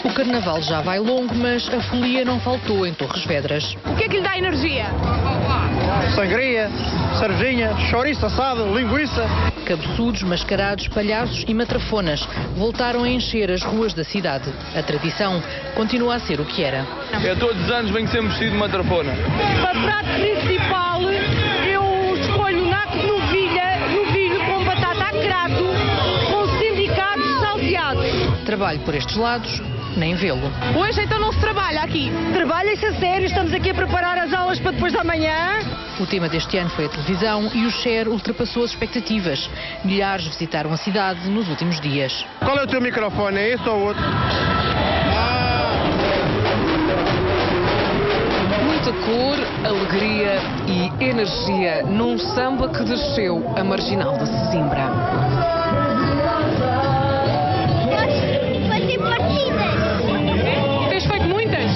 O Carnaval já vai longo, mas a folia não faltou em Torres Vedras. O que é que lhe dá energia? Sangria, cervejinha, chouriço assado, linguiça. Cabeçudos, mascarados, palhaços e matrafonas voltaram a encher as ruas da cidade. A tradição continua a ser o que era. Eu todos os anos venho sempre vestido de matrafona. Para o prato principal, eu escolho naco de novilho com batata a crato, com sindicatos salteados. Trabalho por estes lados, nem vê-lo. Hoje então não se trabalha aqui? Trabalha-se a sério, estamos aqui a preparar as aulas para depois da manhã. O tema deste ano foi a televisão e o share ultrapassou as expectativas. Milhares visitaram a cidade nos últimos dias. Qual é o teu microfone? É esse ou o outro? Muita cor, alegria e energia num samba que desceu a marginal de Sesimbra. Tens feito muitas?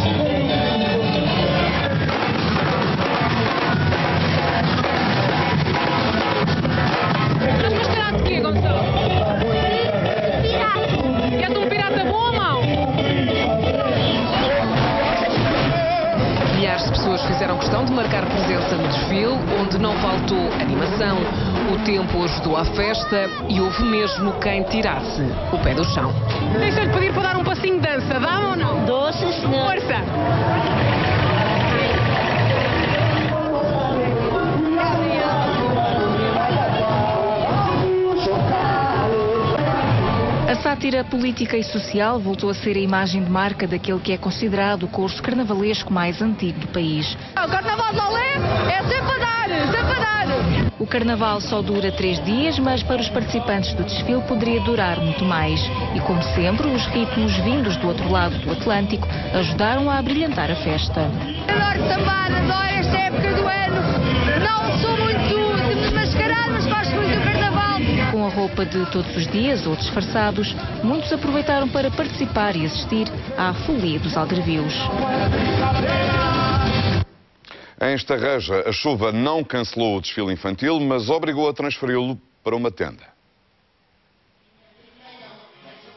Estás mascarado de quê, Gonçalo? Pirata. És um pirata bom ou mau? Milhares de pessoas fizeram questão de marcar presença no desfile, onde não faltou animação. O tempo ajudou à festa e houve mesmo quem tirasse o pé do chão. Deixa-lhe pedir para dar um passinho de dança, dá ou não? Doce, senhor. Força! A sátira política e social voltou a ser a imagem de marca daquele que é considerado o curso carnavalesco mais antigo do país. O Carnaval de Olé é sempre a dar, sempre a dar. O Carnaval só dura 3 dias, mas para os participantes do desfile poderia durar muito mais. E como sempre, os ritmos vindos do outro lado do Atlântico ajudaram a abrilhantar a festa. Adoro sambar, adoro esta época do ano. Não sou muito de mascarar, mas gosto muito do Carnaval. Com a roupa de todos os dias ou disfarçados, muitos aproveitaram para participar e assistir à folia dos algarvios. Em Estarreja, a chuva não cancelou o desfile infantil, mas obrigou a transferi-lo para uma tenda.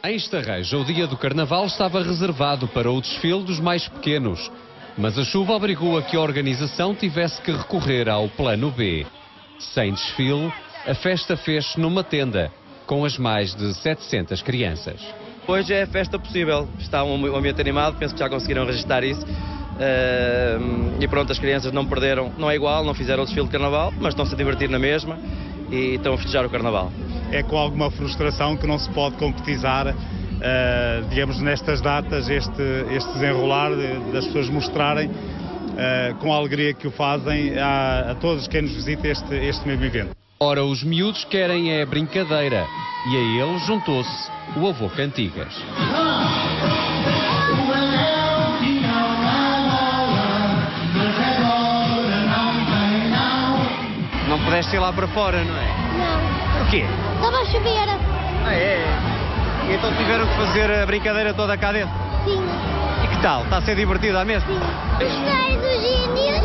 Em Estarreja, o dia do Carnaval estava reservado para o desfile dos mais pequenos, mas a chuva obrigou a que a organização tivesse que recorrer ao plano B. Sem desfile, a festa fez-se numa tenda, com as mais de 700 crianças. Hoje é a festa possível, está um ambiente animado, penso que já conseguiram registrar isso. E pronto, as crianças não perderam, não é igual, não fizeram o desfile de Carnaval, mas estão-se a divertir na mesma e estão a festejar o Carnaval. É com alguma frustração que não se pode concretizar, digamos, nestas datas, este desenrolar das pessoas mostrarem com a alegria que o fazem a todos quem nos visita este mesmo evento. Ora, os miúdos querem é brincadeira e a ele juntou-se o avô Cantigas. Não pudeste ir lá para fora, não é? Não. Porquê? Estava a chover. Ah, é? E então tiveram que fazer a brincadeira toda cá dentro? Sim. E que tal? Está a ser divertido à mesa? Sim. Gostei dos índios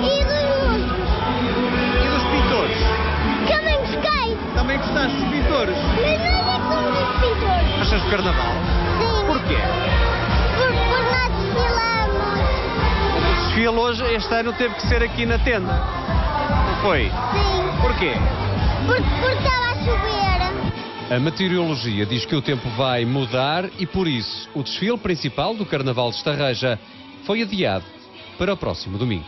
e dos monstros. E dos pintores? Também gostei. Também gostaste dos pintores? Mas nós é que somos os pintores. Gostas do Carnaval? Sim. Porquê? Porque nós desfilamos. O desfile hoje, este ano, teve que ser aqui na tenda. Não foi? Sim. Porquê? Porque estava a chover. A meteorologia diz que o tempo vai mudar e, por isso, o desfile principal do Carnaval de Estarreja foi adiado para o próximo domingo.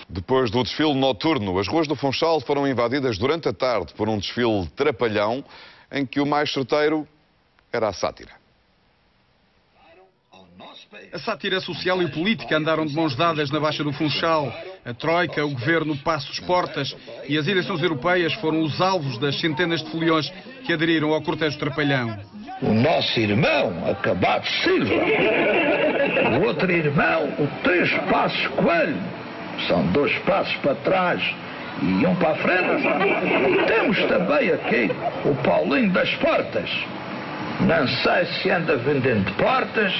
Depois do desfile noturno, as ruas do Funchal foram invadidas durante a tarde por um desfile trapalhão em que o mais certeiro era a sátira. A sátira social e política andaram de mãos dadas na Baixa do Funchal. A Troika, o Governo, Passos Portas e as eleições europeias foram os alvos das centenas de foliões que aderiram ao cortejo trapalhão. O nosso irmão, Acabado Silva. O outro irmão, o 3 Passos Coelho. São 2 passos para trás e um para a frente. E temos também aqui o Paulinho das Portas. Não sei se anda vendendo portas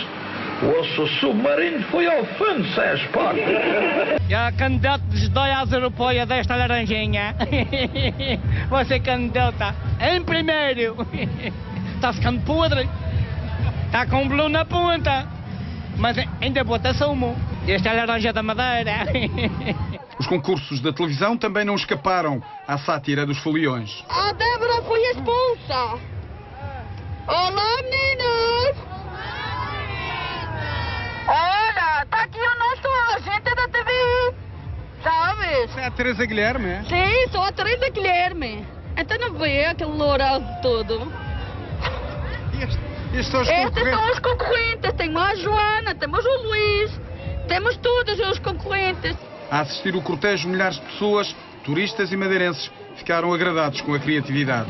ou se o submarino foi ao fundo sem as portas. E a candidato dos dois europeias desta laranjinha. Você candidata em primeiro. Está ficando podre. Está com um blue na ponta. Mas ainda bota sumo. Esta é a laranja da Madeira. Os concursos da televisão também não escaparam à sátira dos foliões. A Débora foi expulsa. Olá, meninas. Olha, está aqui o nosso agente da TV. Sabes? Você é a Teresa Guilherme, é? Sim, sou a Teresa Guilherme. Então não vê aquele louro todo. Estes são os Estes concorrentes. são os concorrentes. Temos a Joana, temos o Luís. Temos todos os concorrentes. A assistir o cortejo, milhares de pessoas, turistas e madeirenses, ficaram agradados com a criatividade.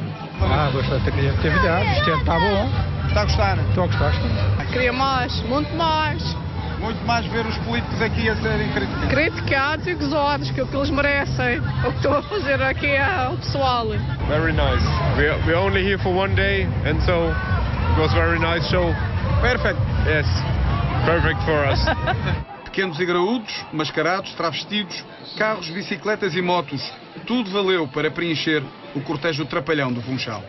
Gostei da criatividade. Isto está bom. Está a gostar? Estou a gostar. Queria mais, muito mais. Muito mais ver os políticos aqui a serem criticados. Criticados e gozados, que é o que eles merecem. O que estou a fazer aqui ao pessoal. Very nice. We're only here for one day, and so it was very nice show. Perfect. Yes, perfect for us. Pequenos e graúdos, mascarados, travestidos, carros, bicicletas e motos. Tudo valeu para preencher o cortejo trapalhão do Funchal.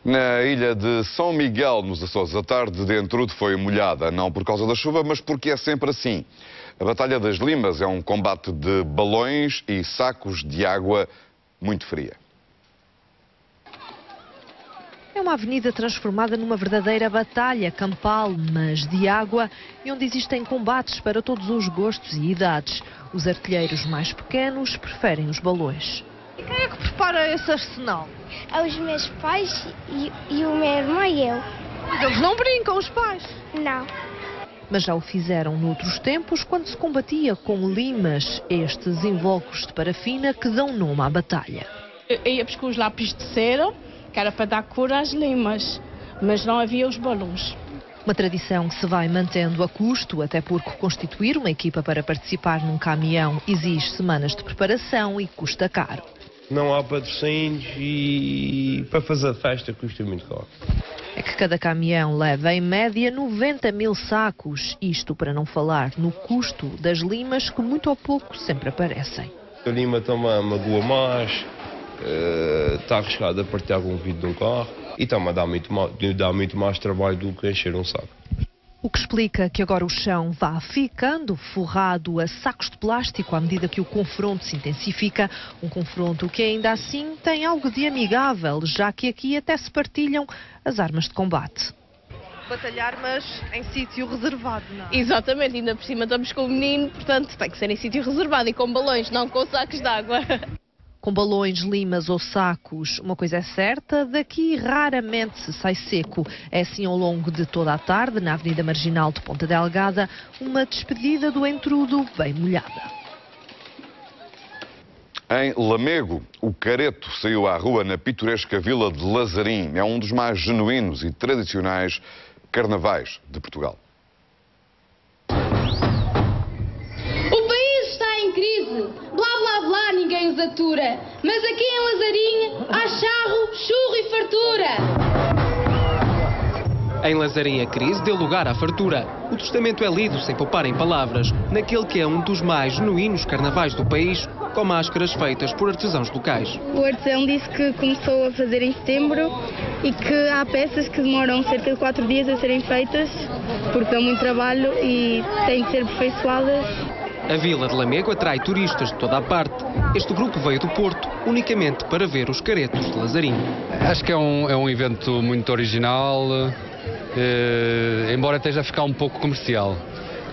Na ilha de São Miguel, nos Açores, a tarde de Entrude foi molhada, não por causa da chuva, mas porque é sempre assim. A Batalha das Limas é um combate de balões e sacos de água muito fria. É uma avenida transformada numa verdadeira batalha campal, mas de água, e onde existem combates para todos os gostos e idades. Os artilheiros mais pequenos preferem os balões. E quem é que prepara esse arsenal? Os meus pais e o meu irmão e eu. Mas eles não brincam, os pais? Não. Mas já o fizeram noutros tempos, quando se combatia com limas, estes invólucros de parafina que dão nome à batalha. Ia buscar os lápis de cera, que era para dar cor às limas, mas não havia os balões. Uma tradição que se vai mantendo a custo, até porque constituir uma equipa para participar num caminhão exige semanas de preparação e custa caro. Não há patrocínios e para fazer festa custa muito caro. é que cada caminhão leva em média 90 mil sacos, isto para não falar no custo das limas que muito ou pouco sempre aparecem. A lima também magoa mais, está arriscado a partir algum vidro de um carro e também dá muito mais trabalho do que encher um saco. O que explica que agora o chão vá ficando forrado a sacos de plástico à medida que o confronto se intensifica. Um confronto que ainda assim tem algo de amigável, já que aqui até se partilham as armas de combate. Batalhar, mas em sítio reservado, não? Exatamente, ainda por cima estamos com o menino, portanto tem que ser em sítio reservado e com balões, não com sacos de água. Com balões, limas ou sacos, uma coisa é certa, daqui raramente se sai seco. É assim ao longo de toda a tarde, na Avenida Marginal de Ponta Delgada, uma despedida do entrudo bem molhada. Em Lamego, o careto saiu à rua na pitoresca vila de Lazarim. É um dos mais genuínos e tradicionais carnavais de Portugal. Ninguém os atura, mas aqui em Lazarim há charro, churro e fartura. Em Lazarim a crise deu lugar à fartura. O testamento é lido sem poupar em palavras, naquele que é um dos mais genuínos carnavais do país, com máscaras feitas por artesãos locais. O artesão disse que começou a fazer em setembro e que há peças que demoram cerca de 4 dias a serem feitas, porque dão muito trabalho e têm de ser aperfeiçoadas. A vila de Lamego atrai turistas de toda a parte. Este grupo veio do Porto unicamente para ver os caretos de Lazarim. Acho que é um evento muito original, embora esteja a ficar um pouco comercial.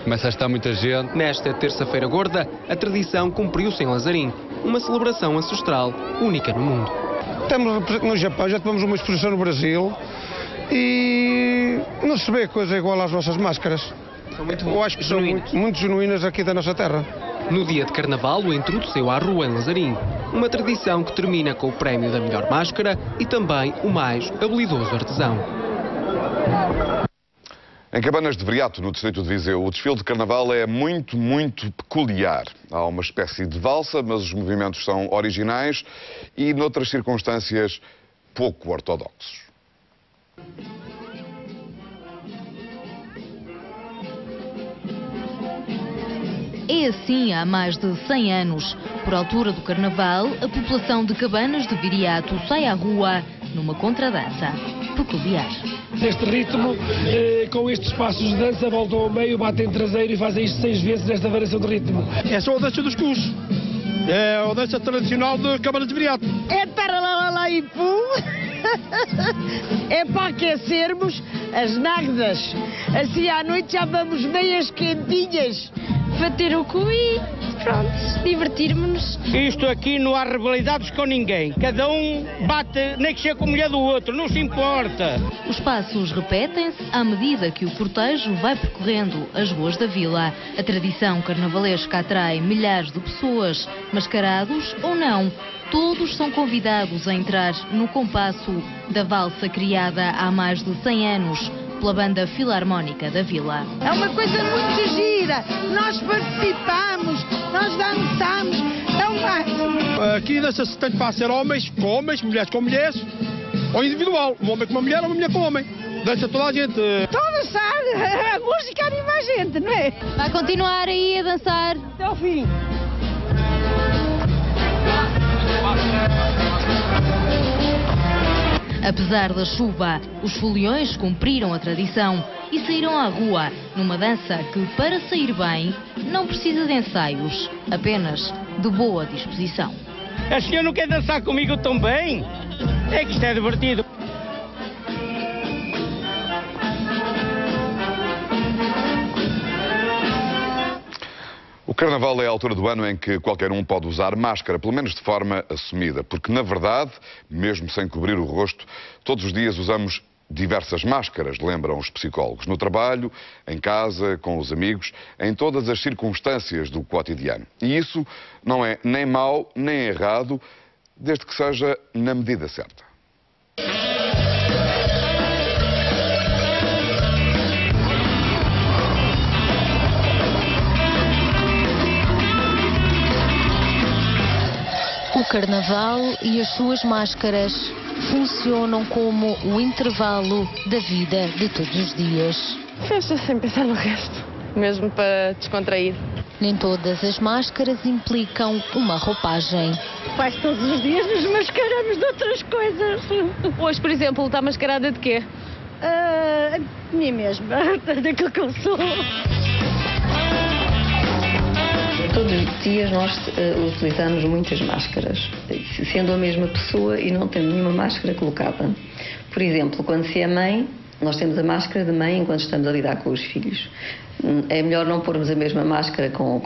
Começa a estar muita gente. Nesta terça-feira gorda, a tradição cumpriu-se em Lazarim. Uma celebração ancestral única no mundo. Estamos no Japão, já tivemos uma exposição no Brasil e não se vê coisa igual às nossas máscaras. Eu acho que são muito genuínas aqui da nossa terra. No dia de Carnaval, o entrudo saiu à rua em Lazarim. Uma tradição que termina com o prémio da melhor máscara e também o mais habilidoso artesão. Em Cabanas de Viriato, no distrito de Viseu, o desfile de Carnaval é muito peculiar. Há uma espécie de valsa, mas os movimentos são originais e, noutras circunstâncias, pouco ortodoxos. É assim há mais de 100 anos. Por altura do Carnaval, a população de Cabanas de Viriato sai à rua numa contradança peculiar. Neste ritmo, com estes passos de dança, voltam ao meio, batem traseiro e fazem isto 6 vezes nesta variação de ritmo. É só a dança dos cus. É a dança tradicional de Cabanas de Viriato. É para lá e pum. É para aquecermos as náguedas. Assim à noite já vamos meias quentinhas. Bater o cu e pronto, divertirmos-nos. Isto aqui não há rivalidades com ninguém. Cada um bate, nem que seja com a mulher do outro, não se importa. Os passos repetem-se à medida que o cortejo vai percorrendo as ruas da vila. A tradição carnavalesca atrai milhares de pessoas, mascarados ou não. Todos são convidados a entrar no compasso da valsa criada há mais de 100 anos pela Banda Filarmónica da Vila. É uma coisa muito gira, nós participamos, nós dançamos, é o máximo. Aqui dança-se tanto para ser homens com homens, mulheres com mulheres, ou individual, um homem com uma mulher ou uma mulher com um homem. Dança toda a gente. Estão a dançar, a música anima a gente, não é? Vai continuar aí a dançar até ao fim. Apesar da chuva, os foliões cumpriram a tradição e saíram à rua numa dança que, para sair bem, não precisa de ensaios, apenas de boa disposição. A senhora não quer dançar comigo também? É que isto é divertido. O Carnaval é a altura do ano em que qualquer um pode usar máscara, pelo menos de forma assumida, porque, na verdade, mesmo sem cobrir o rosto, todos os dias usamos diversas máscaras, lembram os psicólogos, no trabalho, em casa, com os amigos, em todas as circunstâncias do cotidiano. E isso não é nem mau nem errado, desde que seja na medida certa. O Carnaval e as suas máscaras. funcionam como o intervalo da vida de todos os dias. Festa sem pensar no resto, mesmo para descontrair. Nem todas as máscaras implicam uma roupagem. Quase todos os dias nos mascaramos de outras coisas. Hoje, por exemplo, está mascarada de quê? De mim mesma, daquilo que eu sou. Todos os dias nós utilizamos muitas máscaras, sendo a mesma pessoa e não tendo nenhuma máscara colocada. Por exemplo, quando se é mãe, nós temos a máscara de mãe enquanto estamos a lidar com os filhos. É melhor não pormos a mesma máscara com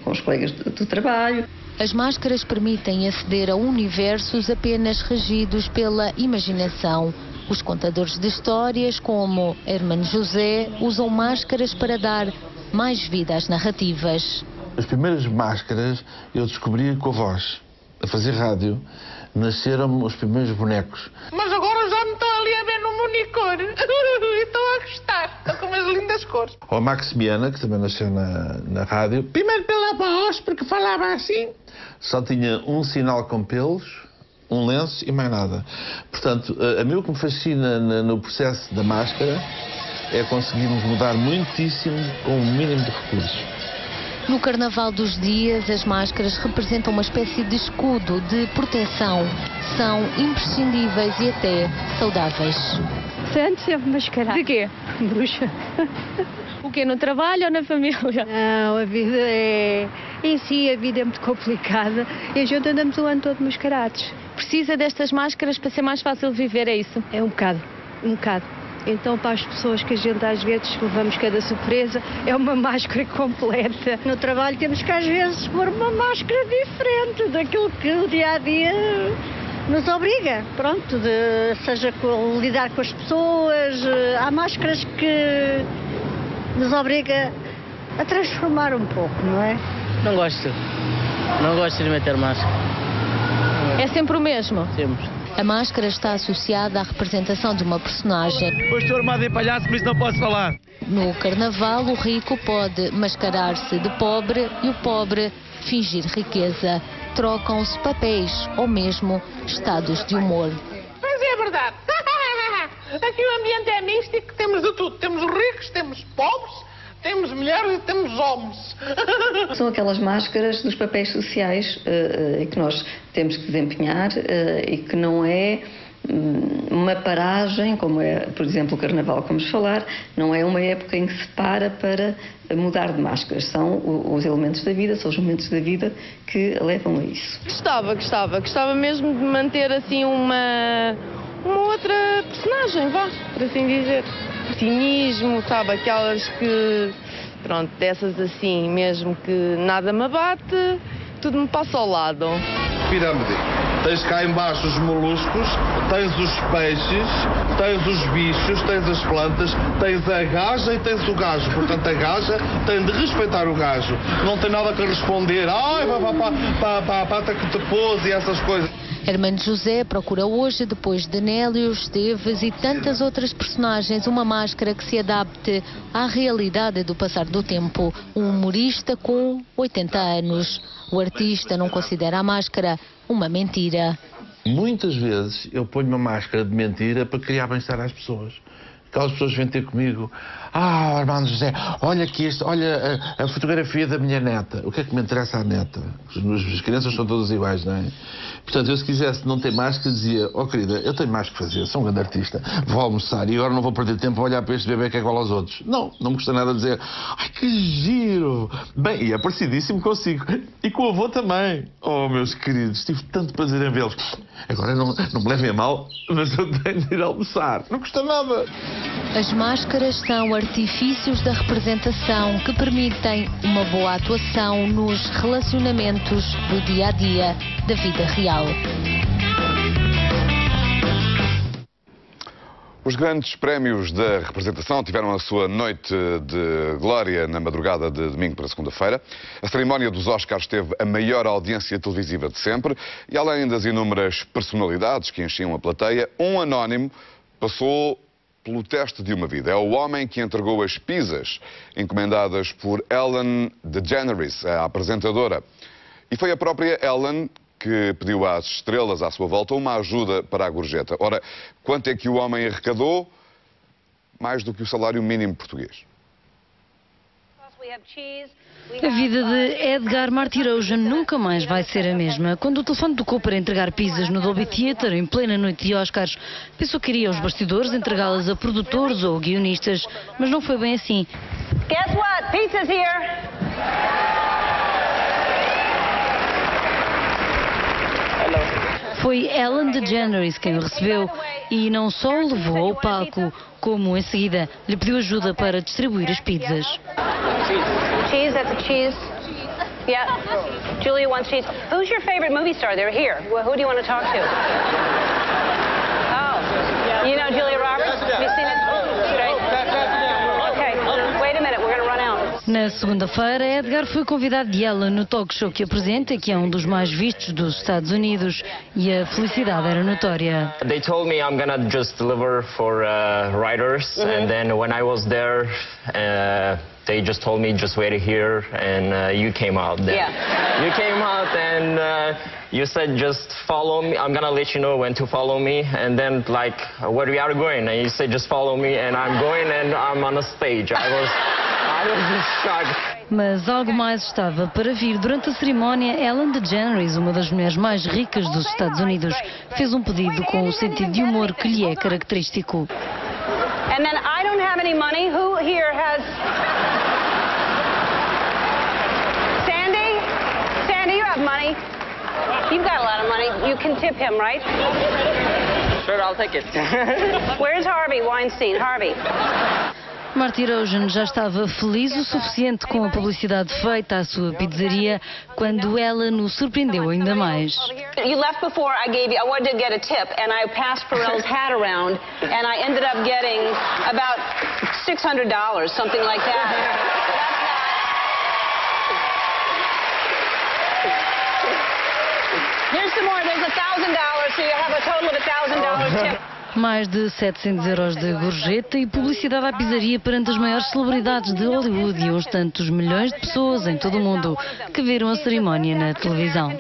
os colegas do trabalho. As máscaras permitem aceder a universos apenas regidos pela imaginação. Os contadores de histórias, como Hermano José, usam máscaras para dar mais vida às narrativas. As primeiras máscaras eu descobri com a voz. A fazer rádio, nasceram os primeiros bonecos. Mas agora já me estou ali a ver no monitor. Estou a gostar. Estou com umas lindas cores. Ou a Maximiana, que também nasceu na rádio. Primeiro pela voz, porque falava assim. Só tinha um sinal com pelos, um lenço e mais nada. Portanto, a mim o que me fascina no processo da máscara é conseguirmos mudar muitíssimo com o mínimo de recursos. No Carnaval dos Dias, as máscaras representam uma espécie de escudo de proteção. São imprescindíveis e até saudáveis. Sempre mascarada. De quê? Bruxa. O quê? No trabalho ou na família? Não, a vida é... Em si, a vida é muito complicada e a gente andamos o ano todo mascarados. Precisa destas máscaras para ser mais fácil viver, é isso? É um bocado. Então, para as pessoas que a gente às vezes levamos cada surpresa, é uma máscara completa. No trabalho temos que às vezes pôr uma máscara diferente daquilo que o dia-a-dia nos obriga. Pronto, seja lidar com as pessoas, há máscaras que nos obriga a transformar um pouco, não é? Não gosto de meter máscara. É sempre o mesmo? Sempre. A máscara está associada à representação de uma personagem. Hoje estou armado em palhaço, por isso não posso falar. No Carnaval, o rico pode mascarar-se de pobre e o pobre fingir riqueza. Trocam-se papéis ou mesmo estados de humor. Mas é verdade. Aqui o ambiente é místico, temos de tudo. Temos ricos, temos pobres, temos mulheres e temos homens. São aquelas máscaras dos papéis sociais que nós temos que desempenhar e que não é uma paragem, como é, por exemplo, o Carnaval que vamos falar, não é uma época em que se para mudar de máscaras. São os elementos da vida, são os momentos da vida que levam a isso. Gostava mesmo de manter assim uma outra personagem, vá, por assim dizer. Cinismo, sabe, aquelas que, pronto, dessas assim mesmo que nada me abate, tudo me passa ao lado. Pirâmide. Tens cá embaixo os moluscos, tens os peixes, tens os bichos, tens as plantas, tens a gaja e tens o gajo. Portanto, a gaja tem de respeitar o gajo. Não tem nada que responder. Ai, a pata que te pôs e essas coisas. Hermano José procura hoje, depois de Nélio, Esteves e tantas outras personagens, uma máscara que se adapte à realidade do passar do tempo. Um humorista com 80 anos. O artista não considera a máscara uma mentira. Muitas vezes eu ponho uma máscara de mentira para criar bem-estar às pessoas. Aquelas pessoas vêm ter comigo. Hermano José, olha aqui olha a fotografia da minha neta. O que é que me interessa à neta? As crianças são todas iguais, não é? Portanto, eu se quisesse não ter máscara, dizia, querida, eu tenho mais que fazer, sou um grande artista, vou almoçar e agora não vou perder tempo a olhar para este bebê que é igual aos outros. Não me custa nada dizer, ai que giro! Bem, e é parecidíssimo consigo. E com o avô também. Oh, meus queridos, tive tanto prazer em vê-los. Agora não me levem a mal, mas eu tenho de ir almoçar. Não custa nada. As máscaras são artifícios da representação que permitem uma boa atuação nos relacionamentos do dia-a-dia da vida real. Os grandes prémios da representação tiveram a sua noite de glória na madrugada de domingo para segunda-feira. A cerimónia dos Oscars teve a maior audiência televisiva de sempre e, além das inúmeras personalidades que enchiam a plateia, um anónimo passou pelo teste de uma vida. É o homem que entregou as pizzas encomendadas por Ellen DeGeneres, a apresentadora. E foi a própria Ellen que pediu às estrelas à sua volta uma ajuda para a gorjeta. Ora, quanto é que o homem arrecadou? Mais do que o salário mínimo português. A vida de Edgar Martirosyan nunca mais vai ser a mesma. Quando o telefone tocou para entregar pizzas no Dolby Theatre, em plena noite de Oscars, pensou que iria aos bastidores entregá-las a produtores ou guionistas, mas não foi bem assim. Guess what? Pizza's here! Foi Ellen DeGeneres quem o recebeu e não só o levou ao palco, como em seguida lhe pediu ajuda para distribuir as pizzas. Cheese, that's a cheese. Yeah. Julia wants cheese. Who's your favorite movie star? They're here. Who do you want to talk to? Oh. You know Julia Roberts? Have you seen it? Right. Okay. Wait a minute, we're going to run out. Na segunda-feira, Edgar foi convidado de Ellen no talk show que apresenta, que é um dos mais vistos dos Estados Unidos, e a felicidade era notória. They told me I'm gonna just deliver for writers, and then when I was there, they just told me just wait here, and you came out there. Yeah. You came out and you said just follow me. I'm gonna let you know when to follow me, and then like where we are going, and you said just follow me, and I'm going and I'm on a stage. I was just shocked. Mas algo mais estava para vir. Durante a cerimónia, Ellen DeGeneres, uma das mulheres mais ricas dos Estados Unidos, fez um pedido com o sentido de humor que lhe é característico. And then I don't have any money. Who here has... Sandy? Sandy, you have money. You've got a lot of money. You can tip him, right? Sure, I'll take it. Where's Harvey Weinstein? Harvey. Martirosyan já estava feliz o suficiente com a publicidade feita à sua pizzaria quando ela o surpreendeu ainda mais. You left before I gave you. I wanted to get a tip, and I passed Pharrell's hat around, and I ended up getting about $600, something like that. Here's some more. There's $1,000, so you have a total of $1,000 tip. Mais de 700 euros de gorjeta e publicidade à pizzaria perante as maiores celebridades de Hollywood e uns tantos milhões de pessoas em todo o mundo que viram a cerimónia na televisão.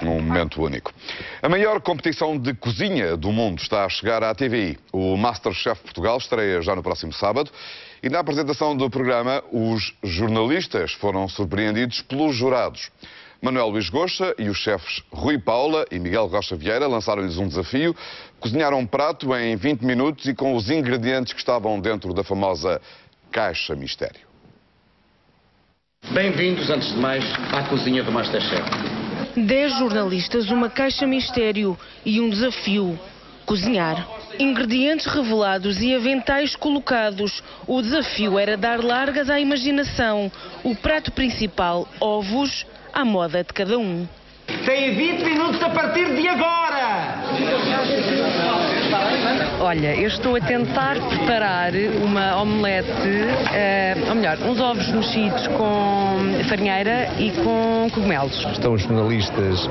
Um momento único. A maior competição de cozinha do mundo está a chegar à TVI. O MasterChef Portugal estreia já no próximo sábado e na apresentação do programa os jornalistas foram surpreendidos pelos jurados. Manuel Luís Goxa e os chefes Rui Paula e Miguel Rocha Vieira lançaram-lhes um desafio. Cozinharam um prato em 20 minutos e com os ingredientes que estavam dentro da famosa caixa mistério. Bem-vindos, antes de mais, à cozinha do MasterChef. 10 jornalistas, uma caixa mistério e um desafio: cozinhar. Ingredientes revelados e aventais colocados. O desafio era dar largas à imaginação. O prato principal, ovos, à moda de cada um. Tem 20 minutos a partir de agora! Olha, eu estou a tentar preparar uma omelete, ou melhor, uns ovos mexidos com farinheira e com cogumelos. Estão os jornalistas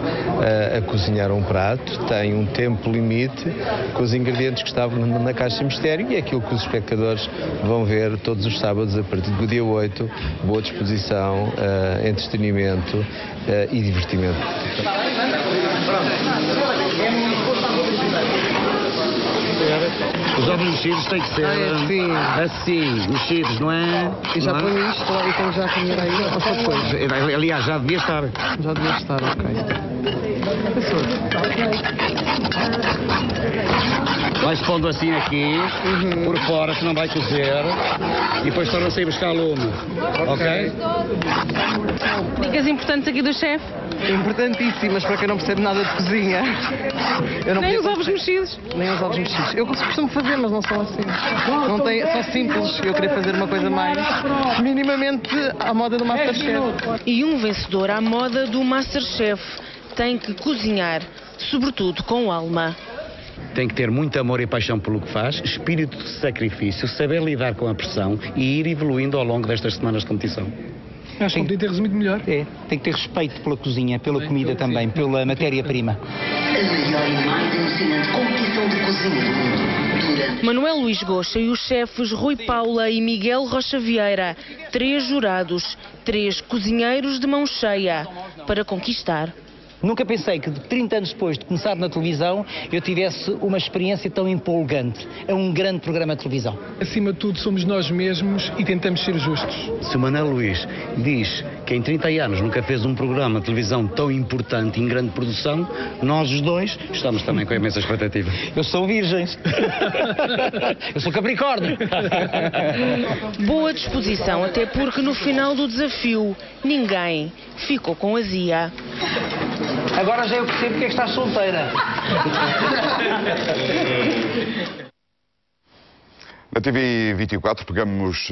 a cozinhar um prato, têm um tempo limite com os ingredientes que estavam na caixa mistério e é aquilo que os espectadores vão ver todos os sábados a partir do dia 8. Boa disposição, entretenimento e divertimento. Os ovos mexidos têm que ser assim, mexidos, não é? E já põe isto lá e então já a comer aí outra coisa. Aliás, já devia estar. Já devia estar, ok. Vai-se pondo assim aqui, por fora, que não vai cozer, e depois torna-se a ir buscar lume, ok? Dicas importantes aqui do chefe? Importantíssimas para quem não percebe nada de cozinha. Nem os ovos mexidos. Nem os ovos mexidos. Eu costumo fazer, mas não são assim. Não tem, são simples. Eu queria fazer uma coisa mais minimamente à moda do MasterChef. E um vencedor à moda do MasterChef tem que cozinhar, sobretudo com alma. Tem que ter muito amor e paixão pelo que faz, espírito de sacrifício, saber lidar com a pressão e ir evoluindo ao longo destas semanas de competição. Acho que podia ter resumido melhor. É, tem que ter respeito pela cozinha, pela comida também, pela matéria-prima. A maior e mais emocionante competição de cozinha do mundo. Manuel Luís Goxa e os chefes Rui Paula e Miguel Rocha Vieira. 3 jurados, 3 cozinheiros de mão cheia. para conquistar. Nunca pensei que 30 anos depois de começar na televisão eu tivesse uma experiência tão empolgante. É um grande programa de televisão. Acima de tudo somos nós mesmos e tentamos ser justos. Se o Manuel Luís diz que em 30 anos nunca fez um programa de televisão tão importante em grande produção, nós os dois estamos também com imensa expectativa. Eu sou virgem. Eu sou Capricórnio. Boa disposição, até porque no final do desafio ninguém ficou com azia. Agora já eu percebo porque é que estás solteira. Na TV 24 pegamos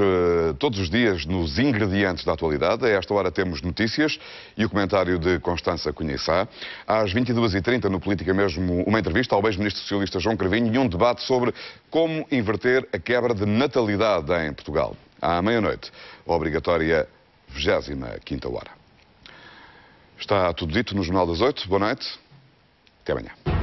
todos os dias nos ingredientes da atualidade. A esta hora temos notícias e o comentário de Constança Cunhaçá. Às 22h30 no Política Mesmo, uma entrevista ao ex-ministro socialista João Cravinho e um debate sobre como inverter a quebra de natalidade em Portugal. À meia-noite, a obrigatória 25ª hora. Está tudo dito no Jornal das 8. Boa noite. Até amanhã.